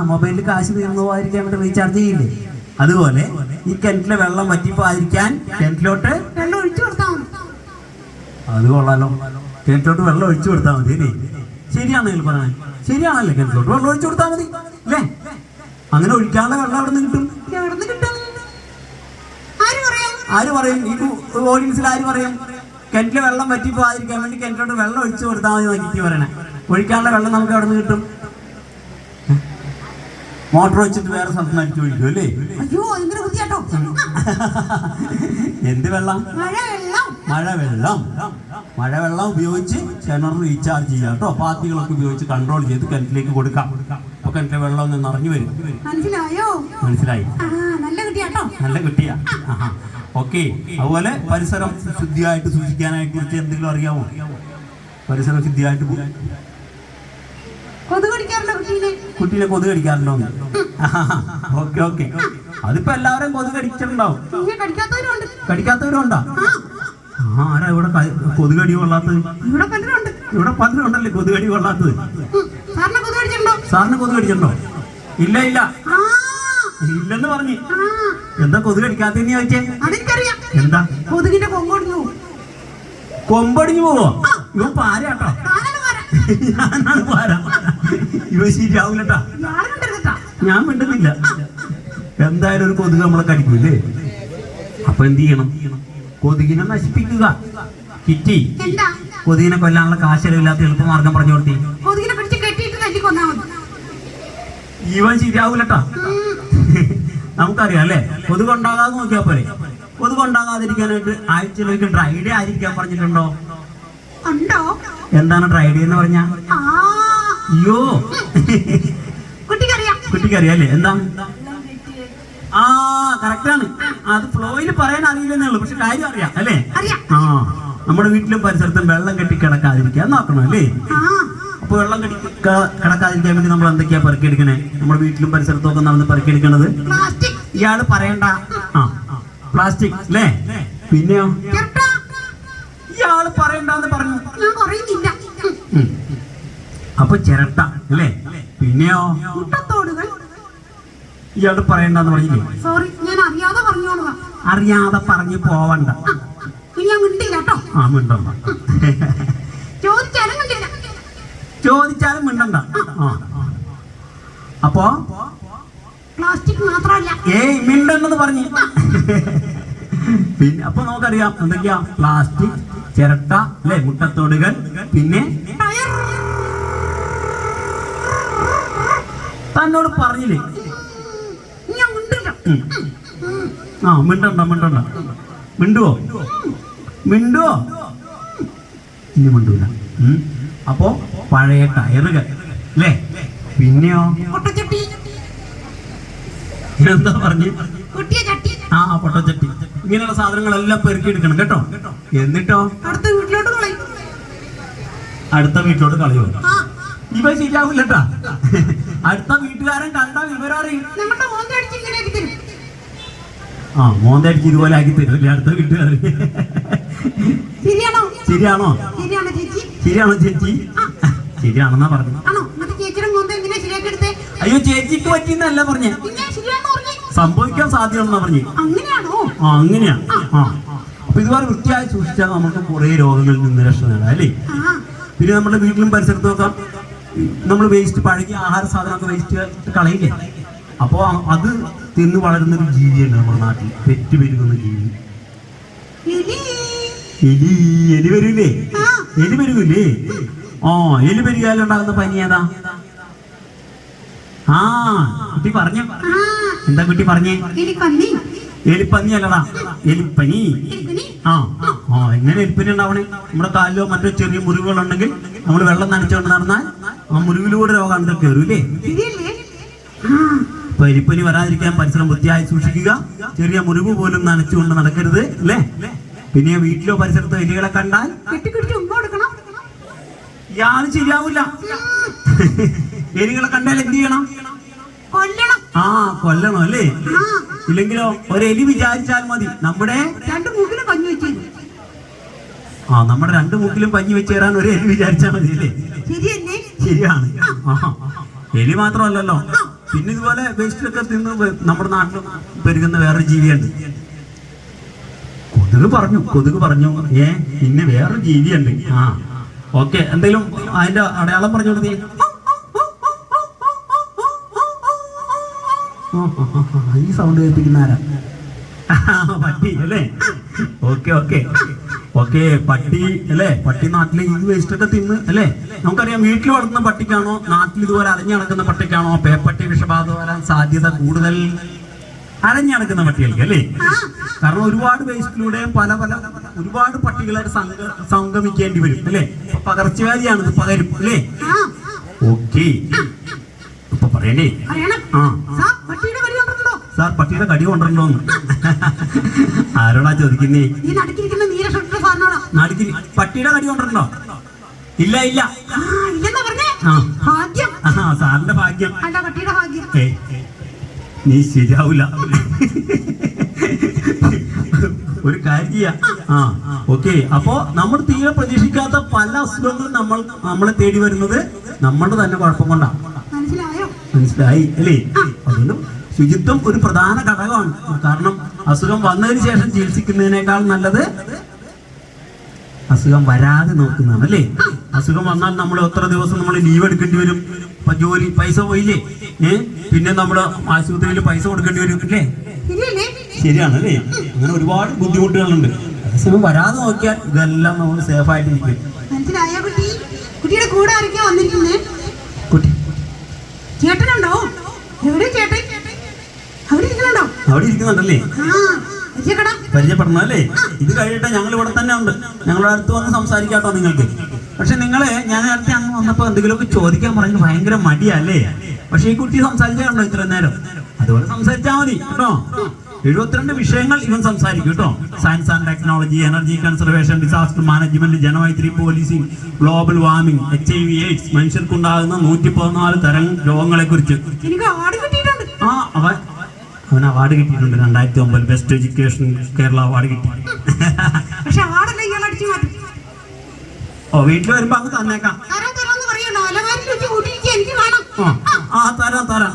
മൊബൈലിൽ കാശ് തീർന്നു പോകാതിരിക്കാൻ വേണ്ടി റീചാർജ് ചെയ്യില്ലേ? അതുപോലെ ഈ കിണറ്റിലെ വെള്ളം വറ്റിപ്പോകാതിരിക്കാൻ കിണറ്റിലോട്ട് വെള്ളം ഒഴിച്ചു കൊടുത്താൽ മതി. അത് കൊള്ളാലോ. കിണറ്റിലോട്ട് വെള്ളം ഒഴിച്ചു കൊടുത്താൽ മതി അല്ലേ? ശരിയാണെങ്കിൽ പറയാൻ ശരിയാണല്ലേ? കിണറ്റിലോട്ട് വെള്ളം ഒഴിച്ചു കൊടുത്താൽ മതി അല്ലേ? അങ്ങനെ ഒഴിക്കാനുള്ള വെള്ളം എവിടെ നിന്ന് കിട്ടും? ആര് പറയും? ഈ ഓഡിയൻസിൽ ആര് പറയും? കിണറ്റിലെ വെള്ളം വറ്റിപ്പോകാതിരിക്കാൻ വേണ്ടി കിണറ്റിലോട്ട് വെള്ളം ഒഴിച്ചു കൊടുത്താൽ മതി നോക്കി പറയണേ. ഒഴിക്കാനുള്ള വെള്ളം നമുക്ക് എവിടെ നിന്ന് കിട്ടും? മോട്ടർ വെച്ചിട്ട് വേറെ സ്ഥലത്ത് നിന്ന് അടിച്ചു ഒഴിക്കും അല്ലേ? എന്ത് വെള്ളം? മഴവെള്ളം ഉപയോഗിച്ച് കിണർ റീചാർജ് ചെയ്യാം കേട്ടോ. പാത്തികളൊക്കെ ഉപയോഗിച്ച് കൺട്രോൾ ചെയ്ത് കിണറ്റിലേക്ക് കൊടുക്കാം. അപ്പൊ കിണറ്റിലെ വെള്ളം ഒന്ന് നിറഞ്ഞു വരും. മനസ്സിലായി? നല്ല കുട്ടിയാ. ഓക്കെ. അതുപോലെ പരിസരം ശുദ്ധിയായിട്ട് സൂക്ഷിക്കാനായി കുറിച്ച് എന്തെങ്കിലും അറിയാമോ? പരിസരം ശുദ്ധിയായിട്ട് കുട്ടീനെ കൊതുക് കടിക്കാറുണ്ടോ? ഓക്കെ. അതിപ്പോ എല്ലാവരും കൊതുക് കടിച്ചിട്ടുണ്ടാവും. കടിക്കാത്തവരുണ്ടോ? ആരാ ഇവിടെ കൊതുകടി കൊള്ളാത്തത്? ഇവിടെ പലരും ഉണ്ടല്ലേ കൊതുകടി കൊള്ളാത്തത്. സാറിന് കൊതുക് കടിച്ചിട്ടുണ്ടോ? ഇല്ലെന്ന് പറഞ്ഞു. എന്താ കൊതുക് കടിക്കാത്തതെന്ന് ചോദിച്ചേ? അതെനിക്കറിയാം. എന്താ? കൊതുകിന്റെ കൊങ്ങോട്ട് കൊമ്പടിഞ്ഞു പോവോ? ഇവൻ പാരാട്ടോ. ഞാനാണ് പാര. ഞാനാണ് പാര. ഇവ ശരിയാവൂലട്ടാ. ഇയാള് മിണ്ടരുതട്ടാ. ഞാൻ മിണ്ടുന്നില്ല. എന്തായാലും ഒരു കൊതുക് നമ്മളെ കടിക്കൂലേ? അപ്പൊ എന്ത് ചെയ്യണം? കൊതുകിനെ നശിപ്പിക്കുക. കിറ്റി, എന്താ? കൊതുകിനെ കൊല്ലാനുള്ള കാശലമില്ലാത്ത എളുപ്പമാർഗം പറഞ്ഞു കൊടുത്തി. കൊതുകിനെ പിടിച്ച് കെട്ടിയിട്ട് തല്ലി കൊന്നാ മതി. ഇവൻ ശരിയാവൂലട്ടാ. നമുക്കറിയാം അല്ലേ? കൊതുക് ഉണ്ടാകാതെ നോക്കിയാ പോരെ. കൊതുക് ഉണ്ടാകാതിരിക്കാനായിട്ട് ആഴ്ചയിലേക്ക് ഡ്രൈ ഡേ ആയിരിക്കാൻ പറഞ്ഞിട്ടുണ്ടോ? ഉണ്ടോ? എന്താണ് ഡ്രൈ ഡേ എന്ന് പറഞ്ഞാ? ആ, അയ്യോ, കുട്ടിക്കറിയാം. കുട്ടിക്കറിയാം അല്ലേ? എന്താ? ആ, കറക്റ്റാണ്. അത് ഫ്ലോയിൽ പറയാൻ അറിയില്ലെന്നേ ഉള്ളൂ, പക്ഷെ കാര്യം അറിയാം അല്ലേ? അറിയാം. ആ, നമ്മുടെ വീട്ടിലും പരിസരത്തും വെള്ളം കെട്ടി കിടക്കാതിരിക്കാൻ നോക്കണം അല്ലേ? ആ, അപ്പൊ വെള്ളം കെട്ടി കിടക്കാതിരിക്കാൻ വേണ്ടി നമ്മൾ എന്തൊക്കെയാ പെറുക്കിയെടുക്കണേ? നമ്മുടെ വീട്ടിലും പരിസരത്തും ഒക്കെ നടന്ന് പെറുക്കിയെടുക്കണത് പ്ലാസ്റ്റിക്. ഇയാള് പറയണ്ട. ആ, പ്ലാസ്റ്റിക് അല്ലേ? പിന്നെയോ? ചിരട്ട. ഇയാള് പറയണ്ടെന്ന് പറഞ്ഞു. ഞാൻ പറയുന്നില്ല. ഉം. അപ്പൊ ചിരട്ട അല്ലേ? പിന്നെയോ? മുട്ടത്തോടുകൾ. ഇയാള് പറയണ്ടെന്ന് പറഞ്ഞില്ലേ? സോറി, ഞാൻ അറിയാതെ പറഞ്ഞോളാം. അറിയാതെ പറഞ്ഞു പോവണ്ട. ഇനി ഞാൻ മിണ്ടില്ല കേട്ടോ. ആ, മിണ്ടണ്ട. ചോദിച്ചാലും മിണ്ടില്ല. ചോദിച്ചാലും മിണ്ടണ്ട. ആ, അപ്പോ പ്ലാസ്റ്റിക് മാത്രമല്ല. ഏയ് മിണ്ടെന്ന് പറഞ്ഞു. പിന്നെ അപ്പൊ നമുക്കറിയാം എന്തൊക്കെയാ? പ്ലാസ്റ്റിക്, ചിരട്ട അല്ലെ, മുട്ടത്തോടുകൾ, പിന്നെ ടയർ. തന്നോട് പറഞ്ഞില്ലേ? ഞാൻ മിണ്ടില്ല. ആ, മിണ്ടണ്ട മിണ്ടണ്ട. മിണ്ടുവോ? മിണ്ടുവോ? ഇനി മിണ്ടൂല. അപ്പോ പഴയ ടയറുകൾ അല്ലേ? പിന്നെയോ? പൊട്ടച്ചട്ടി. എന്താ പറഞ്ഞു? പൊട്ടിയ ചട്ടി. ആ, പൊട്ടച്ചട്ടി. ഇങ്ങനെയുള്ള സാധനങ്ങളെല്ലാം പെറുക്കിയെടുക്കണം കേട്ടോ. എന്നിട്ടോ അടുത്ത വീട്ടിലോട്ട് കളയും. അടുത്ത വീട്ടിലോട്ട് കളയോ? ആ, ഇവ ശരിയാവില്ലട്ടാ. അടുത്ത വീട്ടുകാരൻ കണ്ടാൽ വിവരറിയും. നമ്മുടെ മോന്ത അടിച്ച് ഇങ്ങനെ ആക്കി തരും. ആ, മോന്തടിച്ച് ഇതുപോലെ ആക്കി തരുമല്ലേ അടുത്ത വീട്ടുകാരൻ? ശരിയാണോ? ശരിയാണോ? ശരിയാണോ ചേച്ചി? ശരിയാണോ ചേച്ചി? ശരിയാണെന്നാ പറഞ്ഞു. ആണോ? എന്നിട്ട് ചേച്ചിയുടെ മോന്ത എങ്ങനെയാ ശരിയാക്കി എടുത്തേ? അയ്യോ, ചേച്ചിക്ക് പറ്റിയെന്നല്ല പറഞ്ഞേ. പിന്നെ ശരിയാണെന്ന് പറഞ്ഞേ. സംഭവിക്കാൻ സാധ്യതയാണെന്നാ പറഞ്ഞേ. അങ്ങനെയാണോ? ആ, അങ്ങനെയാ. ആ, അപ്പൊ ഇതുപോലെ വൃത്തിയായി സൂക്ഷിച്ചാൽ നമുക്ക് കുറെ രോഗങ്ങളിൽ നിന്ന് രക്ഷ നേടാം അല്ലേ? ആ, പിന്നെ നമ്മുടെ വീട്ടിലും പരിസരത്തും ഒക്കെ നമ്മൾ വേസ്റ്റ്, പഴകിയ ആഹാര സാധനമൊക്കെ വേസ്റ്റ് കളയില്ലേ? അപ്പോൾ അത് തിന്ന് വളരുന്നൊരു ജീവിയുണ്ട് നമ്മുടെ നാട്ടിൽ, പെറ്റ് പെരുകുന്ന ജീവി. എലി. എലി. എലി വരൂലേ? ആ. എലി പെരുകൂലേ? ആ, എലി പെരുകാലുണ്ടാകുന്ന പനി ഏതാ? ആ, കുട്ടി പറഞ്ഞു. ആ, എന്താ കുട്ടി പറഞ്ഞേ? എലിപ്പന്നി. എലിപ്പന്നി അല്ലടാ, എലിപ്പനി. എലിപ്പനി. ആ ആ, എങ്ങനെ എലിപ്പനി ഉണ്ടാവണേ? നമ്മുടെ കാലിലോ മറ്റോ ചെറിയ മുറിവുകളുണ്ടെങ്കിൽ നമ്മൾ വെള്ളം നനച്ചുകൊണ്ട് നടന്നാൽ ആ മുറിവിലൂടെ രോഗാണുക്കൾ കയറൂലേ? ശരിയല്ലേ? അപ്പൊ എലിപ്പനി വരാതിരിക്കാൻ പരിസരം വൃത്തിയായി സൂക്ഷിക്കുക. ചെറിയ മുറിവ് പോലും നനച്ചുകൊണ്ട് നടക്കരുത് അല്ലേ? പിന്നെ വീട്ടിലോ പരിസരത്തോ എലികളെ കണ്ടാൽ കെട്ടിക്കിടിച്ച് ഉമ്മ കൊടുക്കണം. ഇയാള് ശരിയാവില്ല. എലികളെ കണ്ടാൽ എന്ത് ചെയ്യണം? കൊല്ലണം. ആ, കൊല്ലണം അല്ലേ? ആ, ഇല്ലെങ്കിലോ ഒരെലി വിചാരിച്ചാൽ മതി നമ്മുടെ രണ്ട് മൂക്കിലും കഞ്ഞി വെച്ചേരും. ആ, നമ്മുടെ രണ്ട് മൂക്കിലും പഞ്ഞി വെച്ച് തരാൻ ഒരു എലി വിചാരിച്ചാൽ മതി അല്ലേ? ശരിയല്ലേ? ശരിയാണ്. ആ, എലി മാത്രമല്ലല്ലോ, പിന്നെ ഇതുപോലെ വേസ്റ്റിലൊക്കെ തിന്ന് നമ്മുടെ നാട്ടിൽ പെരുകുന്ന വേറൊരു ജീവിയുണ്ട്. കൊതുക് പറഞ്ഞു. പിന്നെ വേറൊരു ജീവിയുണ്ട്. ആ, ഓക്കെ. എന്തെങ്കിലും അതിന്റെ അടയാളം പറഞ്ഞു കൊടുത്തേ. ഈ സൗണ്ട് കേൾപ്പിക്കുന്ന ആരാ? പട്ടി അല്ലേ? ഓക്കെ ഓക്കെ ഓക്കെ, പട്ടി അല്ലേ? പട്ടി നാട്ടിലെ ഈ വേസ്റ്റ് ഒക്കെ തിന്ന് അല്ലേ? നമുക്കറിയാം, വീട്ടിൽ വളർത്തുന്ന പട്ടിക്കാണോ നാട്ടിൽ ഇതുപോലെ അരഞ്ഞു നടക്കുന്ന പട്ടിക്കാണോ പേപ്പട്ടി വിഷബാധ വരാൻ സാധ്യത കൂടുതൽ? അരഞ്ഞു നടക്കുന്ന പട്ടികൾക്ക് അല്ലേ? കാരണം ഒരുപാട് വേസ്റ്റിലൂടെ ഒരുപാട് പട്ടികളായിട്ട് സംഗമിക്കേണ്ടി വരും അല്ലേ? പകർച്ചവ്യാധിയാണ്, ഇത് പകരും അല്ലേ? ഓക്കെ, ഇപ്പൊ പറയണ്ടേ? ആ, സാർ പട്ടിയുടെ കടി കൊണ്ടിട്ടുണ്ടോന്ന് ആരോടാ ചോദിക്കുന്നേ? നടുക്കി പട്ടിയുടെ കടി കൊണ്ടിട്ടുണ്ടോ? ഇല്ല ഇല്ല. സാറിന്റെ ഭാഗ്യം. നീ ശരിയാവൂല. ഒരു കാര്യം ചെയ്യാം. ആ, ഓക്കെ. അപ്പോ നമ്മൾ തീരെ പ്രതീക്ഷിക്കാത്ത പല അസുഖങ്ങളും നമ്മളെ തേടി വരുന്നത് നമ്മുടെ തന്നെ കുഴപ്പം കൊണ്ടാണ്. മനസ്സിലായി അല്ലേ? അതുകൊണ്ട് ശുചിത്വം ഒരു പ്രധാന ഘടകമാണ്. കാരണം അസുഖം വന്നതിന് ശേഷം ചികിത്സിക്കുന്നതിനേക്കാൾ നല്ലത് അസുഖം വരാതെ നോക്കുന്നതാണ് അല്ലേ? അസുഖം വന്നാൽ നമ്മൾ എത്ര ദിവസം നമ്മൾ ലീവ് എടുക്കേണ്ടി വരും? ഇപ്പൊ ജോലി പൈസ പോയില്ലേ? പിന്നെ നമ്മുടെ ആശുപത്രിയിൽ പൈസ കൊടുക്കേണ്ടി വരും അല്ലേ? ശരിയാണ് അല്ലേ? അങ്ങനെ ഒരുപാട് ബുദ്ധിമുട്ടുകളുണ്ട്. അതേസമയം വരാതെ നോക്കിയാൽ ഇതെല്ലാം നമ്മൾ സേഫ് ആയിട്ടിരിക്കും. മനസ്സിലായ കുട്ടി? കുട്ടിയുടെ കൂടെ ആരൊക്കെയാ വന്നിരിക്കുന്നത്? കുട്ടി ചേട്ടനുണ്ടോ? എവിടെ ചേട്ടൻ? അവിടെ ഇരിക്കണുണ്ടോ? അവിടെ ഇരിക്കുന്നുണ്ടല്ലേ? പരിചയപ്പെടണം അല്ലേ? ഇത് കഴിഞ്ഞിട്ട് ഞങ്ങൾ ഇവിടെ തന്നെ ഉണ്ട്. ഞങ്ങളുടെ അടുത്ത് വന്ന് സംസാരിക്കാട്ടോ നിങ്ങൾക്ക്. പക്ഷെ നിങ്ങളെ ഞാൻ നേരത്തെ അങ്ങ് വന്നപ്പോൾ എന്തെങ്കിലുമൊക്കെ ചോദിക്കാൻ പറഞ്ഞ് ഭയങ്കര മടിയല്ലേ? പക്ഷെ ഈ കുട്ടി സംസാരിച്ചാണോ ഇത്ര നേരം? അതുപോലെ സംസാരിച്ചാൽ മതി കേട്ടോ. 72 വിഷയങ്ങൾ ഇവൻ സംസാരിക്കും കേട്ടോ. Science and technology, energy conservation, disaster management, Janamaithri policing, global warming, HIV AIDS, മനുഷ്യർക്കുണ്ടാകുന്ന 114 തരം രോഗങ്ങളെ കുറിച്ച്. അവൻ അവാർഡ് കിട്ടിയിട്ടുണ്ട്. 2009 ബെസ്റ്റ് എഡ്യൂക്കേഷൻ കേരള അവാർഡ് കിട്ടി. ഓ വീട്ടിൽ വരുമ്പോ അങ്ങ് തന്നേക്കാം. തരാം.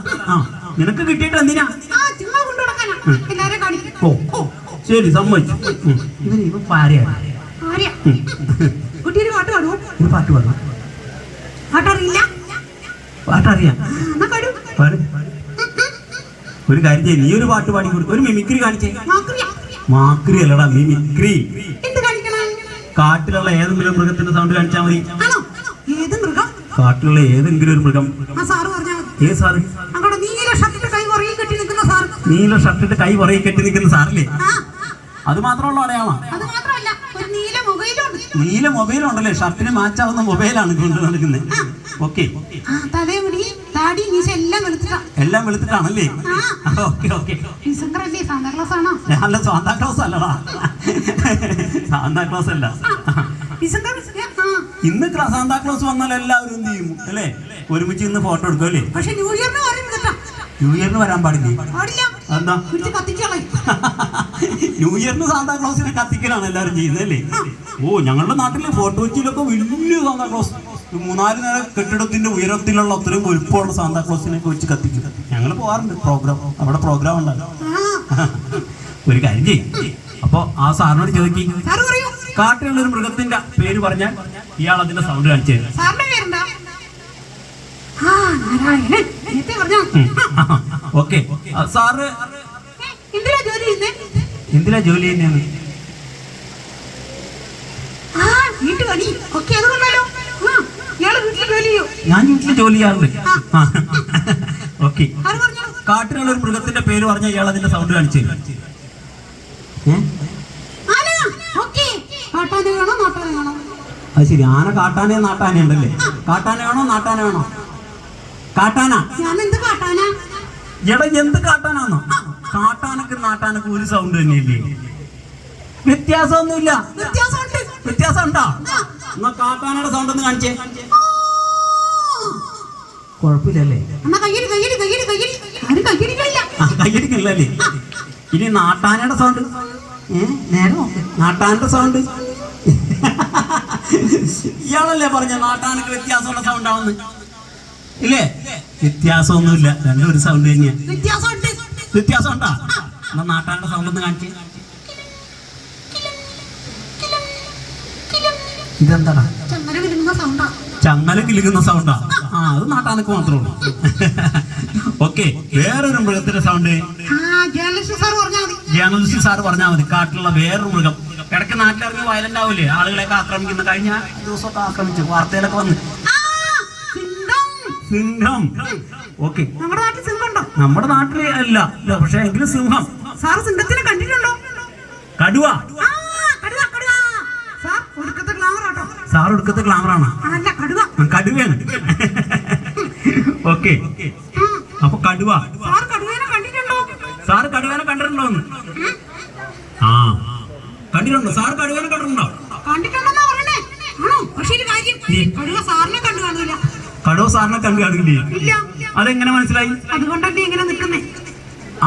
നിനക്ക് കിട്ടിയിട്ട് എന്തിനാ? ഓ ശരി, സമ്മതിച്ചു. ഇവൻ പാരയാണ്. ഒരു പാട്ട് പാടും. പാട്ടറിയാം. ഒരു കാര്യം ചെയ്യും, നീ ഒരു പാട്ട് പാടി കൊടുക്കും. ഒരു മിമിക്രി കാണിച്ചേ. മാക്രി അല്ലടാ, മിമിക്രി. കാട്ടിലുള്ള ഏതെങ്കിലും മൃഗത്തിന്റെ സൗണ്ട് കാണിച്ചാൽ മതി. കാട്ടിലുള്ള ഏതെങ്കിലും ഒരു മൃഗം. ഏത് സാറ്? നീല ഷർട്ടിട്ട് കൈ പുറകെ കെട്ടി നിൽക്കുന്ന സാറല്ലേ? അത് മാത്രമുള്ള അടയാളാ? നീല മൊബൈലുണ്ടല്ലേ? ഷർട്ടിന് മാച്ചാവുന്ന മൊബൈലാണ് കൊണ്ട് നടക്കുന്നത്. ഓക്കെ, എല്ലാം വെളുത്തിട്ടാണല്ലേ? Okay okay. അല്ല, സാന്താക്ലോസ് അല്ലടാ. സാന്താക്ലോസ് അല്ല. ഇന്ന് സാന്താക്ലോസ് വന്നാൽ എല്ലാവരും എന്ത് ചെയ്യും അല്ലേ? ഒരുമിച്ച് ഇന്ന് ഫോട്ടോ എടുക്കും അല്ലേ? ന്യൂ ഇയറിന് വരാൻ പാടില്ലേ? എന്താ? ന്യൂ ഇയറിന് സാന്താക്ലോസിനെ കത്തിക്കലാണ് എല്ലാവരും ചെയ്യുന്നത് അല്ലേ? ഓ, ഞങ്ങളുടെ നാട്ടിലെ ഫോട്ടോ വെച്ചിലൊക്കെ വലിയ സാന്താക്ലോസ്, 3-4 നില കെട്ടിടത്തിന്റെ ഉയരത്തിലുള്ള അത്രയും വലുപ്പമുള്ള സാന്താക്ലോസിനെ വെച്ച് കത്തിക്കും. ഞങ്ങൾ പോകാറുണ്ട്. അവിടെ പ്രോഗ്രാം ഉണ്ടാകും. ഒരു കാര്യം ചെയ്യും. അപ്പൊ ആ സാറിനോട് ചോദിക്കും, കാട്ടിലുള്ള ഒരു മൃഗത്തിന്റെ പേര് പറഞ്ഞാൽ ഇയാൾ അതിന്റെ സൗണ്ട് കാണിച്ചു തരും. ഓക്കെ, സാറ് എന്തിനാ ജോലി ചെയ്യുന്നത്? ഞാൻ വീട്ടിൽ ജോലി ചെയ്യാറുണ്ട്. ഓക്കെ, കാട്ടിലുള്ള ഒരു മൃഗത്തിന്റെ പേര് പറഞ്ഞാൽ ഇയാൾ അതിന്റെ സൗണ്ട് കാണിച്ചു തരും. അത് ശരി. ആന കാട്ടാനേ നാട്ടാനേ ഉണ്ടല്ലേ? കാട്ടാന വേണോ നാട്ടാന വേണോ? കാട്ടാന. എടാ, എന്ത് കാട്ടാനാന്നോ? കാട്ടാനക്ക് നാട്ടാനക്ക് ഒരു സൗണ്ട് തന്നെയല്ലേ? വ്യത്യാസമൊന്നുമില്ല. വ്യത്യാസം ഉണ്ടോ? എന്നാ കാട്ടാനയുടെ സൗണ്ട് ഒന്ന് കാണിച്ചേ. കുഴപ്പമില്ലല്ലേ? കയ്യടിക്കില്ലല്ലേ? ഇനി നാട്ടാനയുടെ സൗണ്ട്. നേരെ നാട്ടാനയുടെ സൗണ്ട്. ഇയാളല്ലേ പറഞ്ഞ നാട്ടാനക്ക് വ്യത്യാസമുള്ള സൗണ്ട് ആവുന്നു ഇല്ലേ? വ്യത്യാസമൊന്നുമില്ല, രണ്ടും ഒരു സൗണ്ട് തന്നെയാ. വ്യത്യാസം ഉണ്ടോ? എന്നാ നാട്ടാനയുടെ സൗണ്ട് ഒന്ന് കാണിച്ചേ. ഇതെന്താടാ? ചങ്ങല കിലുങ്ങുന്ന സൗണ്ടാ? അത് നാട്ടാനക്ക് മാത്രമേ ഉള്ളൂ. ഓക്കെ, വേറൊരു മൃഗത്തിന്റെ സൗണ്ട് ജേർണലിസ്റ്റ് സാർ പറഞ്ഞാൽ മതി. കാട്ടിലുള്ള വേറൊരു മൃഗം. ഇടയ്ക്ക് നാട്ടിലിറങ്ങി വയലന്റ് ആവില്ലേ? ആളുകളെയൊക്കെ ആക്രമിക്കുന്ന. കഴിഞ്ഞ ദിവസമൊക്കെ ആക്രമിച്ചു, വാർത്തയിലൊക്കെ വന്ന്. സിംഹം. ഓക്കെ, നമ്മുടെ നാട്ടില് അല്ല, പക്ഷെ എങ്കിലും സിംഹം. സിംഹത്തിനെ കണ്ടിട്ടുണ്ടോ? കടുവ. സാർ ഒടുക്കത്തെ ഗ്ലാമറാണ്. കടുവയാണ്. ഓക്കെ, അപ്പൊ കടുവ. സാറ് കടുവേനെ കണ്ടിട്ടുണ്ടോന്ന്? ആ, കണ്ടിട്ടുണ്ടോ? സാർ കടുവേനെ കണ്ടിട്ടുണ്ടോ? കടുവ സാറിനെ കണ്ടു കാണില്ലേ? അതെങ്ങനെ മനസ്സിലായി?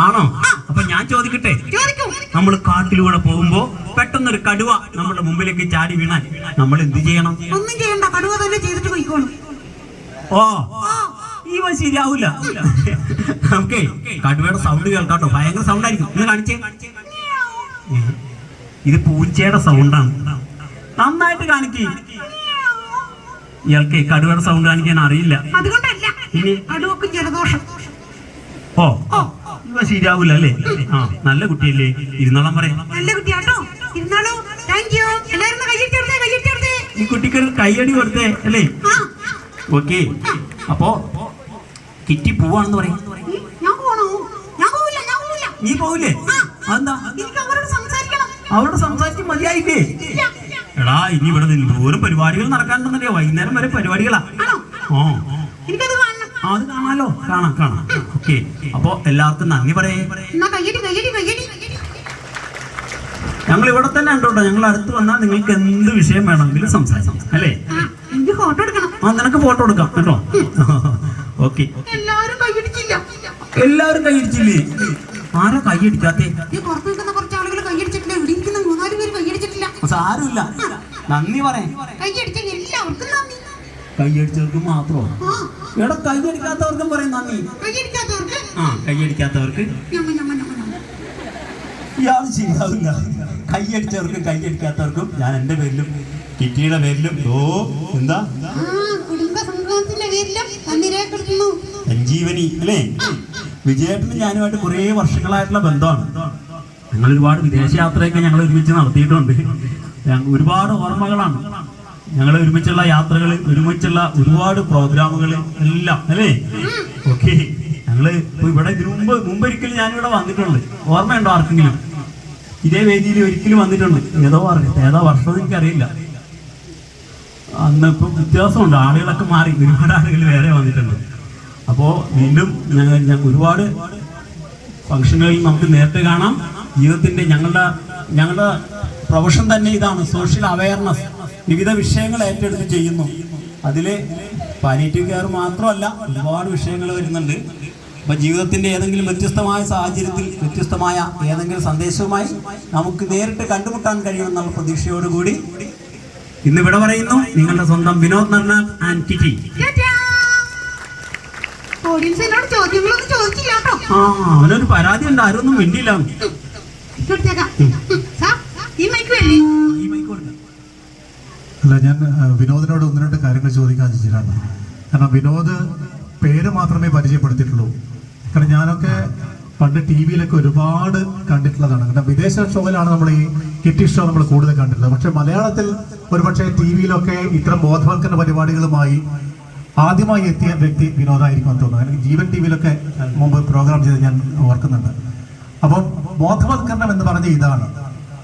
ആണോ? അപ്പൊ ഞാൻ ചോദിക്കട്ടെ, നമ്മൾ കാട്ടിലൂടെ പോകുമ്പോ പെട്ടെന്നൊരു കടുവ നമ്മുടെ മുമ്പിലേക്ക് ചാടി വീണാൽ നമ്മൾ എന്ത് ചെയ്യണം? ഒന്നും ചെയ്യണ്ട, കടുവ തന്നെ ചെയ്തിട്ട് പോയിക്കോളും. ഓ, ഇവ ശരിയാവൂല. നമുക്ക് കടുവയുടെ സൗണ്ട് കേൾക്കാട്ടോ, ഭയങ്കര സൗണ്ട് ആയിരിക്കും. ഒന്ന് കാണിച്ചേ. ഇത് പൂച്ചയുടെ സൗണ്ടാണ്. നന്നായിട്ട് കാണിക്ക്. ഇയാൾക്ക് കടുവയുടെ സൗണ്ട് കാണിക്കാൻ അറിയില്ല. അതുകൊണ്ടല്ല, ഇനി അടുവക്ക് ജലദോഷം. ഓ ഇവ ശരിയാവൂല അല്ലേ? ആ നല്ല കുട്ടിയല്ലേ, ഇരുന്നോളം പറയാം. നല്ല കുട്ടിയാട്ടോ, ഇരുന്നാളോ. Thank you. എല്ലാവരും കയ്യടിച്ചെടുത്തേ, കയ്യടിച്ചെടുത്തേ. ഈ കുട്ടിക്ക് കൈയടി കൊടുത്തേ അല്ലേ? ഓക്കെ. അപ്പോ കിറ്റി പോവാണെന്ന് പറയും. ഞാൻ പോണോ? ഞാൻ പോവില്ല, ഞാൻ പോവില്ല. നീ പോവില്ലേ? അതെന്താ? എനിക്ക് അവരോട് സംസാരിക്കണം. അവരോട് സംസാരിച്ച് മതിയായില്ലേ? എടാ ഇനി ഇവിടെ എന്തോരം പരിപാടികൾ നടക്കാനുണ്ടെന്നറിയോ? വൈകുന്നേരം വരെ പരിപാടികളാ. ഓ എനിക്കത് കാണണം. അത് കാണാലോ, കാണാം കാണാം. ഓക്കെ. അപ്പൊ എല്ലാവർക്കും നന്ദി പറയേ. എന്നാ കയ്യടി, കയ്യടി, കയ്യടി. ഞങ്ങൾ ഇവിടെ തന്നെ ഉണ്ടോ? ഞങ്ങൾ അടുത്ത് വന്നാൽ നിങ്ങൾക്ക് എന്ത് വിഷയം വേണമെങ്കിലും സംസാരിക്കാം അല്ലേ? എനിക്ക് ഫോട്ടോ എടുക്കണം. ആ നിനക്ക് ഫോട്ടോ എടുക്കാം കേട്ടോ. ഓക്കെ. എല്ലാവരും കയ്യടിച്ചില്ല. എല്ലാവരും കൈയടിച്ചില്ലേ? ആരാ കൈയടിക്കാത്തേ? ഈ പുറത്ത് നിൽക്കുന്ന കുറച്ച് ആളുകൾ കയ്യടിച്ചിട്ടില്ല. ഇവിടെ ഇരിക്കുന്ന 3-4 പേര് കയ്യടിച്ചിട്ടില്ല. സാരമില്ല, നന്ദി പറയാം. കയ്യടിച്ച എല്ലാവർക്കും നന്ദി. കൈയടിച്ചവർക്ക് മാത്രമോ? എടാ കൈയടിക്കാത്തവർക്കും പറയും നന്ദി. കയ്യടിക്കാത്തവർക്ക് കൈയടിക്കാത്തവർക്ക് ഞമ്മ, ഞമ്മ, ഞമ്മ, ഞമ്മ. ഇയാൾ ശരിയാവില്ല. കൈയടിച്ചവർക്കും കൈയടിക്കാത്തവർക്കും ഞാൻ എൻ്റെ പേരിലും കിറ്റിയുടെ പേരിലും എന്താ കുടുംബ സംക്രാന്തിന്റെ പേരിലും നന്ദി രേഖപ്പെടുത്തുന്നു. സഞ്ജീവനി അല്ലേ? വിജയേട്ടനും ഞാനുമായിട്ട് കുറേ വർഷങ്ങളായിട്ടുള്ള ബന്ധമാണ്. ഞങ്ങൾ ഒരുപാട് വിദേശയാത്രയൊക്കെ ഞങ്ങൾ ഒരുമിച്ച് നടത്തിയിട്ടുണ്ട്. ഒരുപാട് ഓർമ്മകളാണ്. ഞങ്ങൾ ഒരുമിച്ചുള്ള യാത്രകൾ, ഒരുമിച്ചുള്ള ഒരുപാട് പ്രോഗ്രാമുകൾ എല്ലാം അല്ലേ? ഓക്കെ. ഞങ്ങള് ഇപ്പൊ ഇവിടെ ഇതിനു മുമ്പൊരിക്കലും ഞാനിവിടെ വന്നിട്ടുണ്ട്. ഓർമ്മയുണ്ടോ ആർക്കെങ്കിലും? ഇതേ വേദിയിൽ ഒരിക്കലും വന്നിട്ടുണ്ട്. ഏതോ വർഷം എനിക്കറിയില്ല. അന്ന് ഇപ്പം വ്യത്യാസമുണ്ട്, ആളുകളൊക്കെ മാറി, ഒരുപാട് ആളുകൾ വേറെ വന്നിട്ടുണ്ട്. അപ്പോൾ വീണ്ടും ഞങ്ങൾ ഒരുപാട് ഫംഗ്ഷനുകളിൽ നമുക്ക് നേരത്തെ കാണാം. ജീവിതത്തിൻ്റെ ഞങ്ങളുടെ പ്രൊഫഷൻ തന്നെ ഇതാണ്, സോഷ്യൽ അവയർനെസ്. വിവിധ വിഷയങ്ങൾ ഏറ്റെടുത്ത് ചെയ്യുന്നു. അതിൽ പാലിയേറ്റീവ് കെയർ മാത്രമല്ല, ഒരുപാട് വിഷയങ്ങൾ വരുന്നുണ്ട്. അപ്പോൾ ജീവിതത്തിൻ്റെ ഏതെങ്കിലും വ്യത്യസ്തമായ സാഹചര്യത്തിൽ വ്യത്യസ്തമായ ഏതെങ്കിലും സന്ദേശവുമായി നമുക്ക് നേരിട്ട് കണ്ടുമുട്ടാൻ കഴിയുമെന്നുള്ള പ്രതീക്ഷയോടുകൂടി ഇന്നിവിടെ പറയുന്നു നിങ്ങളുടെ സ്വന്തം വിനോദ് നർനാഥ് ആൻഡ് കിറ്റി. ഓഡിയൻസ് എന്നോട് ചോദ്യങ്ങളൊന്നും ചോദിച്ചില്ല കേട്ടോ. അവനൊരു പരാതി ഉണ്ട്, ആരൊന്നും മിണ്ടിയില്ല. ഈ മൈക്ക് വേണ്ടി അല്ല, ഞാൻ വിനോദിനോട് 1-2 കാര്യങ്ങൾ ചോദിക്കാൻ വെച്ചിട്ടാണ്. കാരണം വിനോദ് പേര് മാത്രമേ പരിചയപ്പെടുത്തിയിട്ടുള്ളൂ. കാരണം ഞാനൊക്കെ പണ്ട് ടി വിയിലൊക്കെ ഒരുപാട് കണ്ടിട്ടുള്ളതാണ്. കാരണം വിദേശ ഷോയിലാണ് നമ്മൾ ഈ കിറ്റി ഷോ നമ്മൾ കൂടുതൽ കണ്ടിട്ടുള്ളത്. പക്ഷെ മലയാളത്തിൽ ഒരുപക്ഷെ ടി വിയിലൊക്കെ ഇത്തരം ബോധവൽക്കരണ പരിപാടികളുമായി ആദ്യമായി എത്തിയ വ്യക്തി വിനോദായിരിക്കും എന്ന് തോന്നുന്നു. എനിക്ക് ജീവൻ ടി വിയിലൊക്കെ മുമ്പ് പ്രോഗ്രാം ചെയ്ത് ഞാൻ ഓർക്കുന്നുണ്ട്. അപ്പം ബോധവൽക്കരണം എന്ന് പറഞ്ഞ ഇതാണ്.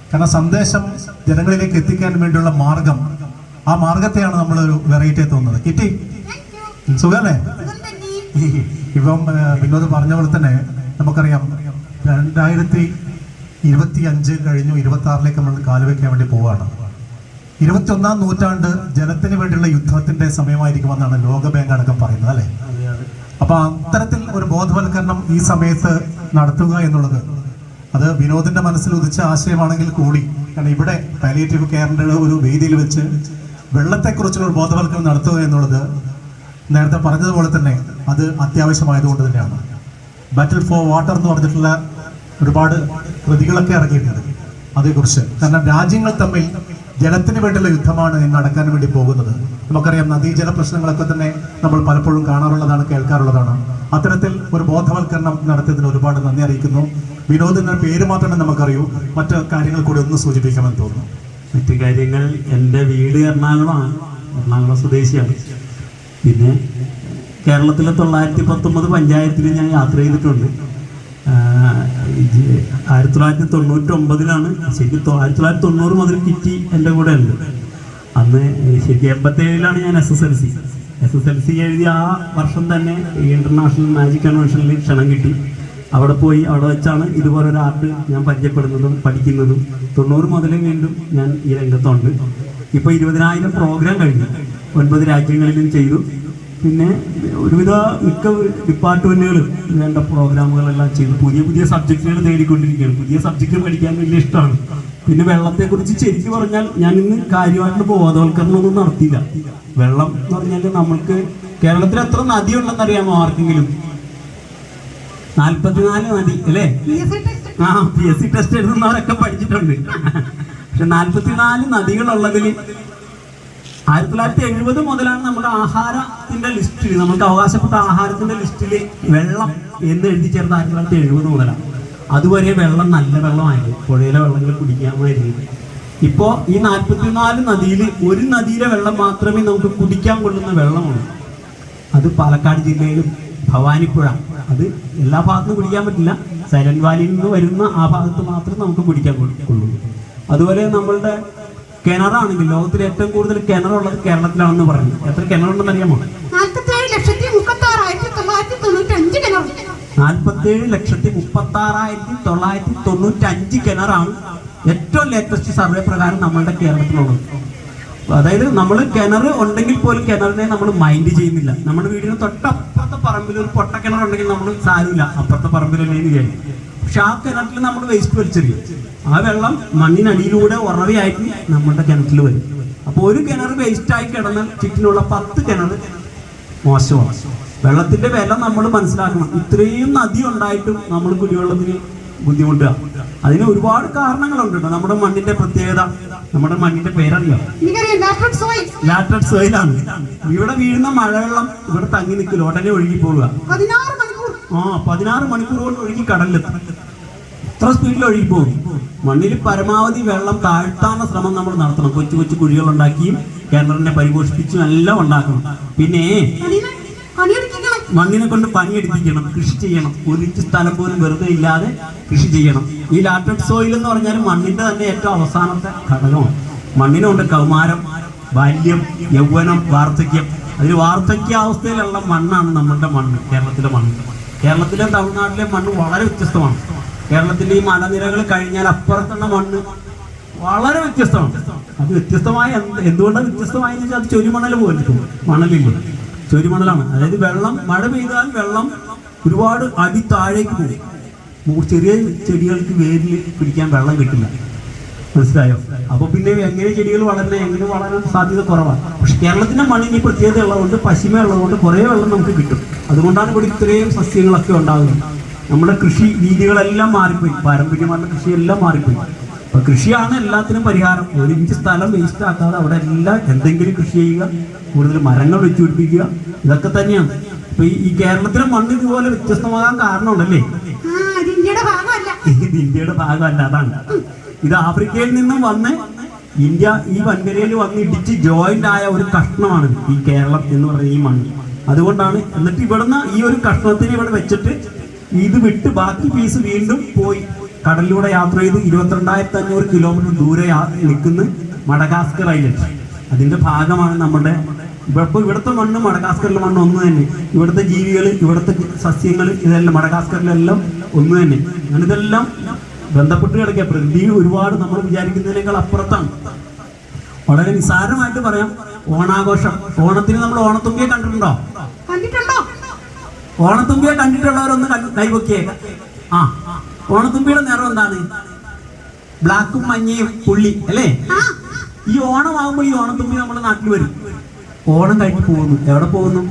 കാരണം സന്ദേശം ജനങ്ങളിലേക്ക് എത്തിക്കാൻ വേണ്ടിയുള്ള മാർഗം, ആ മാർഗത്തെയാണ് നമ്മളൊരു വെറൈറ്റി തോന്നുന്നത്. കിറ്റി സുഖല്ലേ? ഇപ്പം വിനോദ് പറഞ്ഞ പോലെ തന്നെ നമുക്കറിയാം 2025 കഴിഞ്ഞു, 26ലേക്ക് നമ്മൾ കാലുവെക്കാൻ വേണ്ടി പോവുകയാണ്. 21-ാം നൂറ്റാണ്ട് ജലത്തിന് വേണ്ടിയുള്ള യുദ്ധത്തിന്റെ സമയമായിരിക്കുമെന്നാണ് ലോക ബാങ്ക് അടക്കം പറയുന്നത് അല്ലേ? അപ്പൊ അത്തരത്തിൽ ഒരു ബോധവൽക്കരണം ഈ സമയത്ത് നടത്തുക എന്നുള്ളത് അത് വിനോദിന്റെ മനസ്സിൽ ഉദിച്ച ആശയമാണെങ്കിൽ കൂടി, കാരണം ഇവിടെ പാലിയേറ്റീവ് കെയറിന്റെ ഒരു വേദിയിൽ വെച്ച് വെള്ളത്തെക്കുറിച്ചുള്ള ഒരു ബോധവൽക്കരണം നടത്തുക എന്നുള്ളത് നേരത്തെ പറഞ്ഞതുപോലെ തന്നെ അത് അത്യാവശ്യമായതുകൊണ്ട് തന്നെയാണ്. ബാറ്റിൽ ഫോർ വാട്ടർ എന്ന് പറഞ്ഞിട്ടുള്ള ഒരുപാട് കൃതികളൊക്കെ ഇറങ്ങിയിട്ടുണ്ട് അതേക്കുറിച്ച്. കാരണം രാജ്യങ്ങൾ തമ്മിൽ ജലത്തിന് വേണ്ടിയുള്ള യുദ്ധമാണ് ഇന്ന് നടക്കാൻ വേണ്ടി പോകുന്നത്. നമുക്കറിയാം, നദീജല പ്രശ്നങ്ങളൊക്കെ തന്നെ നമ്മൾ പലപ്പോഴും കാണാറുള്ളതാണ്, കേൾക്കാറുള്ളതാണ്. അത്തരത്തിൽ ഒരു ബോധവൽക്കരണം നടത്തിയതിന് ഒരുപാട് നന്ദി അറിയിക്കുന്നു. വിനോദ് എന്ന പേര് മാത്രമേ നമുക്കറിയൂ, മറ്റു കാര്യങ്ങൾ കൂടി ഒന്ന് സൂചിപ്പിക്കാമെന്ന് തോന്നുന്നു. മറ്റു കാര്യങ്ങൾ, എൻ്റെ വീട് എറണാകുളമാണ്, എറണാകുളം സ്വദേശിയാണ്. പിന്നെ കേരളത്തിലെ 919 പഞ്ചായത്തിൽ ഞാൻ യാത്ര ചെയ്തിട്ടുണ്ട്. 1999 ശരിക്കും 1990 മുതൽ കിറ്റി എൻ്റെ കൂടെ ഉണ്ട്. അന്ന് ശരിക്കും 87 ഞാൻ SSLC എഴുതിയ ആ വർഷം തന്നെ ഇന്റർനാഷണൽ മാജിക് കൺവെൻഷനിൽ ക്ഷണം കിട്ടി. അവിടെ പോയി, അവിടെ വെച്ചാണ് ഇതുപോലൊരു ആർട്ട് ഞാൻ പരിചയപ്പെടുന്നതും പഠിക്കുന്നതും. 90 മുതൽ വീണ്ടും ഞാൻ ഈ രംഗത്തുണ്ട്. ഇപ്പോൾ 20,000 പ്രോഗ്രാം കഴിഞ്ഞു, 9 രാജ്യങ്ങളിലും ചെയ്തു. പിന്നെ ഒരുവിധ മിക്ക ഡിപ്പാർട്ട്മെൻറ്റുകളും വേണ്ട പ്രോഗ്രാമുകളെല്ലാം ചെയ്തു. പുതിയ സബ്ജക്റ്റുകൾ തേടിക്കൊണ്ടിരിക്കുകയാണ്. പുതിയ സബ്ജക്റ്റ് പഠിക്കാൻ വലിയ ഇഷ്ടമാണ്. പിന്നെ വെള്ളത്തെക്കുറിച്ച് ശരിക്കും പറഞ്ഞാൽ ഞാൻ ഇന്ന് കാര്യമായിട്ട് ബോധവൽക്കരണമൊന്നും നടത്തിയില്ല. വെള്ളം എന്ന് പറഞ്ഞാൽ നമ്മൾക്ക് കേരളത്തിൽ എത്ര നദിയുണ്ടെന്ന് അറിയാമോ ആർക്കെങ്കിലും? 44 നദി അല്ലേ? PSC ടെസ്റ്റ് എഴുതുന്നവരൊക്കെ പഠിച്ചിട്ടുണ്ട്. പക്ഷെ 44 നദികളുള്ളതിൽ 1970 മുതലാണ് നമ്മുടെ ആഹാരത്തിന്റെ ലിസ്റ്റിൽ, നമുക്ക് അവകാശപ്പെട്ട ആഹാരത്തിന്റെ ലിസ്റ്റിൽ വെള്ളം എന്ന് എഴുതി ചേർത്ത് 1970 മുതലാണ്. അതുവരെ വെള്ളം നല്ല വെള്ളമായിരുന്നു, പുഴയിലെ വെള്ളങ്ങൾ കുടിക്കാമായിരുന്നു. ഇപ്പോൾ ഈ 44 നദിയിൽ ഒരു നദിയിലെ വെള്ളം മാത്രമേ നമുക്ക് കുടിക്കാൻ കൊള്ളുന്ന വെള്ളമുള്ളൂ. അത് പാലക്കാട് ജില്ലയിലും ഭവാനിപ്പുഴ, അത് എല്ലാ ഭാഗത്തും കുടിക്കാൻ പറ്റില്ല, സൈലന്റ് വാലിയിൽ നിന്ന് വരുന്ന ആ ഭാഗത്ത് മാത്രം നമുക്ക് കുടിക്കാൻ കൊള്ളുള്ളൂ. അതുപോലെ നമ്മളുടെ കിണറാണെങ്കിൽ ലോകത്തിൽ ഏറ്റവും കൂടുതൽ കിണറുള്ളത് കേരളത്തിലാണെന്ന് പറഞ്ഞു. എത്ര കിണറുണ്ടെന്ന് അറിയാമോ? 47,36,995 കിണറാണ് ഏറ്റവും ലേറ്റസ്റ്റ് സർവേ പ്രകാരം നമ്മളുടെ കേരളത്തിലുള്ളത്. അതായത് നമ്മൾ കിണർ ഉണ്ടെങ്കിൽ പോലും കിണറിനെ നമ്മൾ മൈൻഡ് ചെയ്യുന്നില്ല. നമ്മുടെ വീടിന് തൊട്ടപ്പുറത്തെ പറമ്പിൽ ഒരു പൊട്ട കിണറുണ്ടെങ്കിൽ നമ്മൾ സാരമില്ല, അപ്പുറത്തെ പറമ്പിലല്ലേ വിചാരിക്കും. പക്ഷെ ആ കിണറ്റിൽ നമ്മൾ വേസ്റ്റ് വലിച്ചെറിയും. ആ വെള്ളം മണ്ണിനടിയിലൂടെ ഉറവയായിട്ട് നമ്മുടെ കിണറ്റിൽ വരും. അപ്പോൾ ഒരു കിണർ വേസ്റ്റായി കിടന്നാൽ ചുറ്റിനുള്ള 10 കിണർ മോശമാണ്. വെള്ളത്തിന്റെ വില നമ്മൾ മനസ്സിലാക്കണം. ഇത്രയും നദി ഉണ്ടായിട്ടും നമ്മൾ കുടിവെള്ളത്തിന് ബുദ്ധിമുട്ടുക. അതിന് ഒരുപാട് കാരണങ്ങളുണ്ട്. നമ്മുടെ മണ്ണിന്റെ പ്രത്യേകത, നമ്മുടെ മണ്ണിന്റെ പേരറിയാം, ലാറ്റഡ് സോയിലാണ്. ഇവിടെ വീഴുന്ന മഴവെള്ളം ഇവിടെ തങ്ങി നിൽക്കില്ല, ഉടനെ ഒഴുകി പോവുക. 16 മണിക്കൂർ കൊണ്ട് ഒഴുകി കടലിലെത്തും. ഇത്ര സ്പീഡിൽ ഒഴുകി പോകും. മണ്ണിൽ പരമാവധി വെള്ളം താഴ്ത്താനുള്ള ശ്രമം നമ്മൾ നടത്തണം. കൊച്ചു കൊച്ചു കുഴികൾ ഉണ്ടാക്കിയും കിണറിനെ പരിപോഷിപ്പിച്ചും എല്ലാം ഉണ്ടാക്കണം. പിന്നെ മണ്ണിനെ കൊണ്ട് പണിയെടുപ്പിക്കണം, കൃഷി ചെയ്യണം. ഒരു ഇഞ്ച് സ്ഥലം പോലും വെറുതെ ഇല്ലാതെ കൃഷി ചെയ്യണം. ഈ ലാറ്റഡ് സോയിൽ എന്ന് പറഞ്ഞാൽ മണ്ണിന്റെ തന്നെ ഏറ്റവും അവസാനത്തെ ഘടകമാണ്. മണ്ണിനുണ്ട് കൗമാരം, ബാല്യം, യൗവനം, വാർദ്ധക്യം. അതിൽ വാർദ്ധക്യാവസ്ഥയിലുള്ള മണ്ണാണ് നമ്മളുടെ മണ്ണ്, കേരളത്തിലെ മണ്ണ്. കേരളത്തിലെ തമിഴ്നാട്ടിലെ മണ്ണ് വളരെ വ്യത്യസ്തമാണ്. കേരളത്തിലെ ഈ മലനിരകൾ കഴിഞ്ഞാൽ അപ്പുറത്തുള്ള മണ്ണ് വളരെ വ്യത്യസ്തമാണ്. അത് വ്യത്യസ്തമായ എന്തുകൊണ്ടാണ് വ്യത്യസ്തമായെന്ന് വെച്ചാൽ അത് ചൊരിമണൽ പോലെ മണലില്ലേ, ചൊരിമണലാണ്. അതായത് വെള്ളം മഴ പെയ്താൽ വെള്ളം ഒരുപാട് അടി താഴേക്ക് പോകും. ചെറിയ ചെടികൾക്ക് വേരിൽ പിടിക്കാൻ വെള്ളം കിട്ടില്ല, മനസ്സിലായോ? അപ്പോൾ പിന്നെ എങ്ങനെ ചെടികൾ വളരണേ, എങ്ങനെ വളരാൻ സാധ്യത കുറവാണ്. പക്ഷെ കേരളത്തിന്റെ മണ്ണിന് പ്രത്യേകത ഉള്ളതുകൊണ്ട്, പശിമ ഉള്ളതുകൊണ്ട് കുറേ വെള്ളം നമുക്ക് കിട്ടും. അതുകൊണ്ടാണ് ഇവിടെ ഇത്രയും സസ്യങ്ങളൊക്കെ ഉണ്ടാകുന്നത്. നമ്മുടെ കൃഷി രീതികളെല്ലാം മാറിപ്പോയി, പാരമ്പര്യമായിട്ടുള്ള കൃഷിയെല്ലാം മാറിപ്പോയി. അപ്പൊ കൃഷിയാണ് എല്ലാത്തിനും പരിഹാരം. 1 ഇഞ്ച് സ്ഥലം വേസ്റ്റ് ആക്കാതെ അവിടെ എല്ലാം എന്തെങ്കിലും കൃഷി ചെയ്യുക, കൂടുതൽ മരങ്ങൾ വെച്ച് പിടിപ്പിക്കുക, ഇതൊക്കെ തന്നെയാണ്. ഇപ്പൊ ഈ കേരളത്തിലെ മണ്ണ് ഇതുപോലെ വ്യത്യസ്തമാകാൻ കാരണമുണ്ടല്ലേ? ഇത് ഇന്ത്യയുടെ ഭാഗമല്ല, അതാണ്. ഇത് ആഫ്രിക്കയിൽ നിന്നും വന്ന് ഇന്ത്യ ഈ വൻകരയിൽ വന്ന് ഇടിച്ച് ജോയിന്റ് ആയ ഒരു കഷ്ണമാണ് ഈ കേരളം എന്ന് പറയുന്ന ഈ മണ്ണ്. അതുകൊണ്ടാണ്. എന്നിട്ട് ഇവിടുന്ന് ഈ ഒരു കഷ്ണത്തിന് ഇവിടെ വെച്ചിട്ട് ഇത് വിട്ട് ബാക്കി പീസ് വീണ്ടും പോയി കടലിലൂടെ യാത്ര ചെയ്ത് 22,500 കിലോമീറ്റർ ദൂരെ നിൽക്കുന്ന മഡഗാസ്കർ ഐലൻഡ്. അതിന്റെ ഭാഗമാണ് നമ്മുടെ ഇവിടുത്തെ മണ്ണ്, മഡഗാസ്കറിലെ മണ്ണ് ഒന്ന് തന്നെ. ഇവിടുത്തെ ജീവികൾ, ഇവിടുത്തെ സസ്യങ്ങൾ, ഇതെല്ലാം മഡഗാസ്കറിലെല്ലാം ഒന്ന് തന്നെ. ഞാനിതെല്ലാം ബന്ധപ്പെട്ട് കിടക്കുക. പ്രകൃതി ഒരുപാട് നമ്മൾ വിചാരിക്കുന്നതിനേക്കാൾ അപ്പുറത്താണ്. വളരെ നിസ്സാരമായിട്ട് പറയാം, ഓണാഘോഷം. ഓണത്തിന് നമ്മൾ ഓണത്തുമ്പിയെ കണ്ടിട്ടുണ്ടോ? ഓണത്തുമ്പിയെ കണ്ടിട്ടുള്ളവരൊന്ന് കൈവക്കിയേക്കാം. ഓണത്തുമ്പിയുടെ നിറം എന്താണ്? ബ്ലാക്കും മഞ്ഞയും പുള്ളി അല്ലേ? ഈ ഓണമാകുമ്പോൾ ഈ ഓണത്തുമ്പി നമ്മുടെ നാട്ടിൽ വരും. ഓണം കഴിഞ്ഞ് പോകുന്നു. എവിടെ പോകുന്നു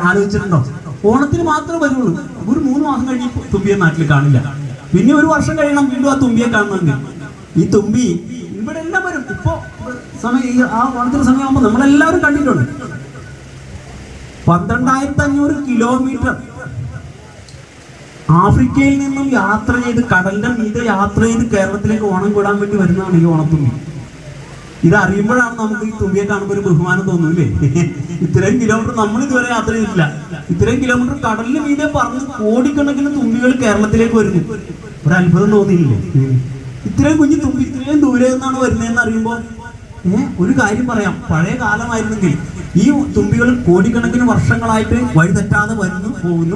ആലോചിച്ചിട്ടുണ്ടോ? ഓണത്തിന് മാത്രമേ വരുള്ളൂ. ഒരു 3 മാസം കഴിഞ്ഞ് തുമ്പിയെ നാട്ടിൽ കാണില്ല. പിന്നെ 1 വർഷം കഴിയണം വീണ്ടും ആ തുമ്പിയെ കാണണമെങ്കിൽ. ഈ തുമ്പി ഇവിടെ എല്ലാം വരും. ഇപ്പോ സമയം ആ ഓണത്തിന് സമയമാകുമ്പോൾ നമ്മളെല്ലാവരും കണ്ടിട്ടുണ്ട്. 12,500 കിലോമീറ്റർ ആഫ്രിക്കയിൽ നിന്നും യാത്ര ചെയ്ത്, കടലിന്റെ മീതെ യാത്ര ചെയ്ത് കേരളത്തിലേക്ക് ഓണം കൂടാൻ വേണ്ടി വരുന്നതാണ് ഈ ഓണത്തുമ്പി. ഇത് അറിയുമ്പോഴാണ് നമുക്ക് ഈ തുമ്പിയെ കാണുമ്പോൾ ഒരു ബഹുമാനം തോന്നുന്നില്ലേ? ഇത്രയും കിലോമീറ്റർ നമ്മൾ ഇതുവരെ യാത്ര ചെയ്തിട്ടില്ല. ഇത്രയും കിലോമീറ്റർ കടലിന് മീതെ പറഞ്ഞ് കോടിക്കണക്കിന് തുമ്പികൾ കേരളത്തിലേക്ക് വരുന്നു. ഒരു അത്ഭുതം തോന്നിയില്ലേ? ഇത്രയും കുഞ്ഞു തുമ്പി ഇത്രയും ദൂരെ നിന്നാണ് വരുന്നതെന്ന് അറിയുമ്പോൾ ഒരു കാര്യം പറയാം. പഴയ കാലമായിരുന്നെങ്കിൽ ഈ തുമ്പികൾ കോടിക്കണക്കിന് വർഷങ്ങളായിട്ട് വഴിതെറ്റാതെ വരുന്നു പോകുന്നു.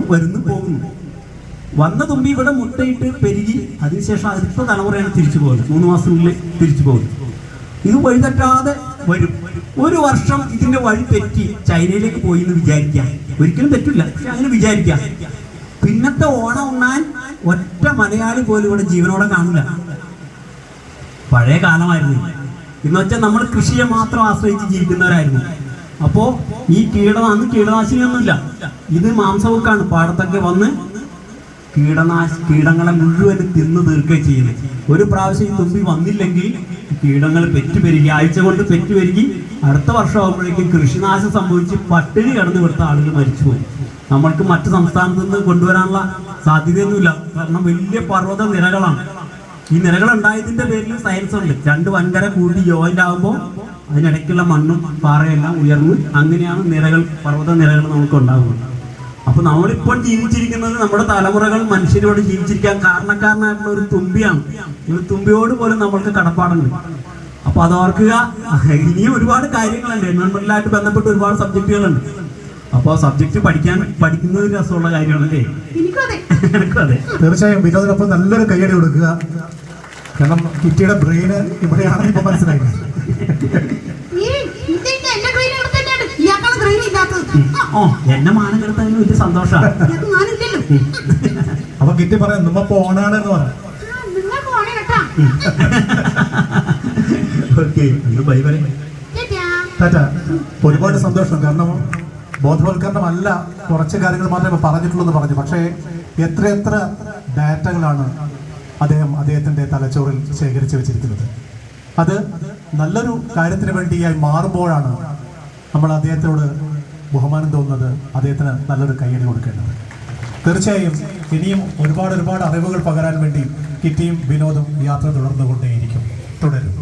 വന്ന തുമ്പി ഇവിടെ മുട്ടയിട്ട് പെരുകി അതിനുശേഷം അടുത്ത തലമുറയാണ് തിരിച്ചു പോകുന്നത്. 3 മാസത്തിനുള്ളിൽ തിരിച്ചു പോകുന്നു. ഇത് വഴിതെറ്റാതെ വരും. 1 വർഷം ഇതിന്റെ വഴി തെറ്റി ചൈനയിലേക്ക് പോയി എന്ന് വിചാരിക്കാം. ഒരിക്കലും തെറ്റില്ല, പക്ഷെ അങ്ങനെ വിചാരിക്കാം. പിന്നത്തെ ഓണം ഉണ്ണാൻ ഒറ്റ മലയാളി പോലും ഇവിടെ ജീവനോടെ കാണില്ല. പഴയ കാലമായിരുന്നു. എന്ന് വെച്ചാൽ നമ്മൾ കൃഷിയെ മാത്രം ആശ്രയിച്ച് ജീവിക്കുന്നവരായിരുന്നു. അപ്പോ ഈ അന്ന് കീടനാശിനിയൊന്നുമില്ല. ഇത് മാംസവുക്കാണ്. പാടത്തൊക്കെ വന്ന് കീടങ്ങളെ മുഴുവൻ തിന്നു തീർക്കുകയും ചെയ്യുന്നത്. ഒരു പ്രാവശ്യം ഈ തുമ്പി വന്നില്ലെങ്കിൽ കീടങ്ങൾ പെറ്റുപെരുകി, ആഴ്ച കൊണ്ട് പെറ്റുപെരുകി അടുത്ത വർഷം ആകുമ്പോഴേക്കും കൃഷിനാശം സംഭവിച്ച് പട്ടിണി കിടന്ന് ഇവിടുത്തെ ആളുകൾ മരിച്ചുപോയി. നമ്മൾക്ക് മറ്റു സംസ്ഥാനത്ത് നിന്ന് കൊണ്ടുവരാനുള്ള സാധ്യതയൊന്നുമില്ല. കാരണം വലിയ പർവ്വത നിരകളാണ്. ഈ നിരകൾ ഉണ്ടായതിന്റെ പേരിൽ സയൻസ് ഉണ്ട്. രണ്ട് വൻകര കൂടി ജോയിന്റ് ആകുമ്പോൾ അതിനിടയ്ക്കുള്ള മണ്ണും പാറയെല്ലാം ഉയർന്ന് അങ്ങനെയാണ് നിരകൾ, പർവ്വത നിരകൾ നമുക്ക് ഉണ്ടാകുന്നത്. അപ്പൊ നമ്മളിപ്പോൾ ജീവിച്ചിരിക്കുന്നത് നമ്മുടെ തലമുറകൾ മനുഷ്യരോട് ജീവിച്ചിരിക്കാൻ കാരണക്കാരനായിട്ടുള്ള ഒരു തുമ്പിയാണ്. ഈ തുമ്പിയോട് പോലും നമ്മൾക്ക് കടപ്പാടുണ്ട്. അപ്പൊ അത് ഓർക്കുക. ഇനിയും ഒരുപാട് കാര്യങ്ങളുണ്ട്, എൻവയോൺമെന്റലായിട്ട് ബന്ധപ്പെട്ട് ഒരുപാട് സബ്ജക്റ്റുകളുണ്ട്. അപ്പോൾ സബ്ജക്ട് പഠിക്കുന്നത് രസമുള്ള കാര്യമാണല്ലേ? എനിക്കും അതെ. തീർച്ചയായും വിനോദിനൊപ്പം നല്ലൊരു കയ്യടി കൊടുക്കുക. കാരണം കിറ്റിയുടെ ബ്രെയിന് ഇവിടെയാണെന്ന് ഇപ്പൊ മനസ്സിലായി. ഓ, എന്നെ മാനം കെടുത്തതിന് വലിയ സന്തോഷമാണ്. അപ്പൊ കിറ്റി പറയാം നമ്മ ഓണാണ് എന്ന് പറയാം. Okay, bye bye. ടാറ്റ. ഒരുപാട് സന്തോഷം. കാരണം ബോധവൽക്കരണമല്ല, കുറച്ച് കാര്യങ്ങൾ മാത്രമേ പറഞ്ഞിട്ടുള്ളൂ എന്ന് പറഞ്ഞു. പക്ഷേ എത്രയെത്ര ഡാറ്റകളാണ് അദ്ദേഹത്തിൻ്റെ തലച്ചോറിൽ ശേഖരിച്ച് വെച്ചിരിക്കുന്നത്. അത് നല്ലൊരു കാര്യത്തിന് വേണ്ടിയായി മാറുമ്പോഴാണ് നമ്മൾ അദ്ദേഹത്തിനോട് ബഹുമാനം തോന്നുന്നത്, അദ്ദേഹത്തിന് നല്ലൊരു കയ്യടി കൊടുക്കേണ്ടത്. തീർച്ചയായും ഇനിയും ഒരുപാട് അറിവുകൾ പകരാൻ വേണ്ടി കിറ്റിയും വിനോദും യാത്ര തുടർന്നുകൊണ്ടേയിരിക്കും. തുടരും.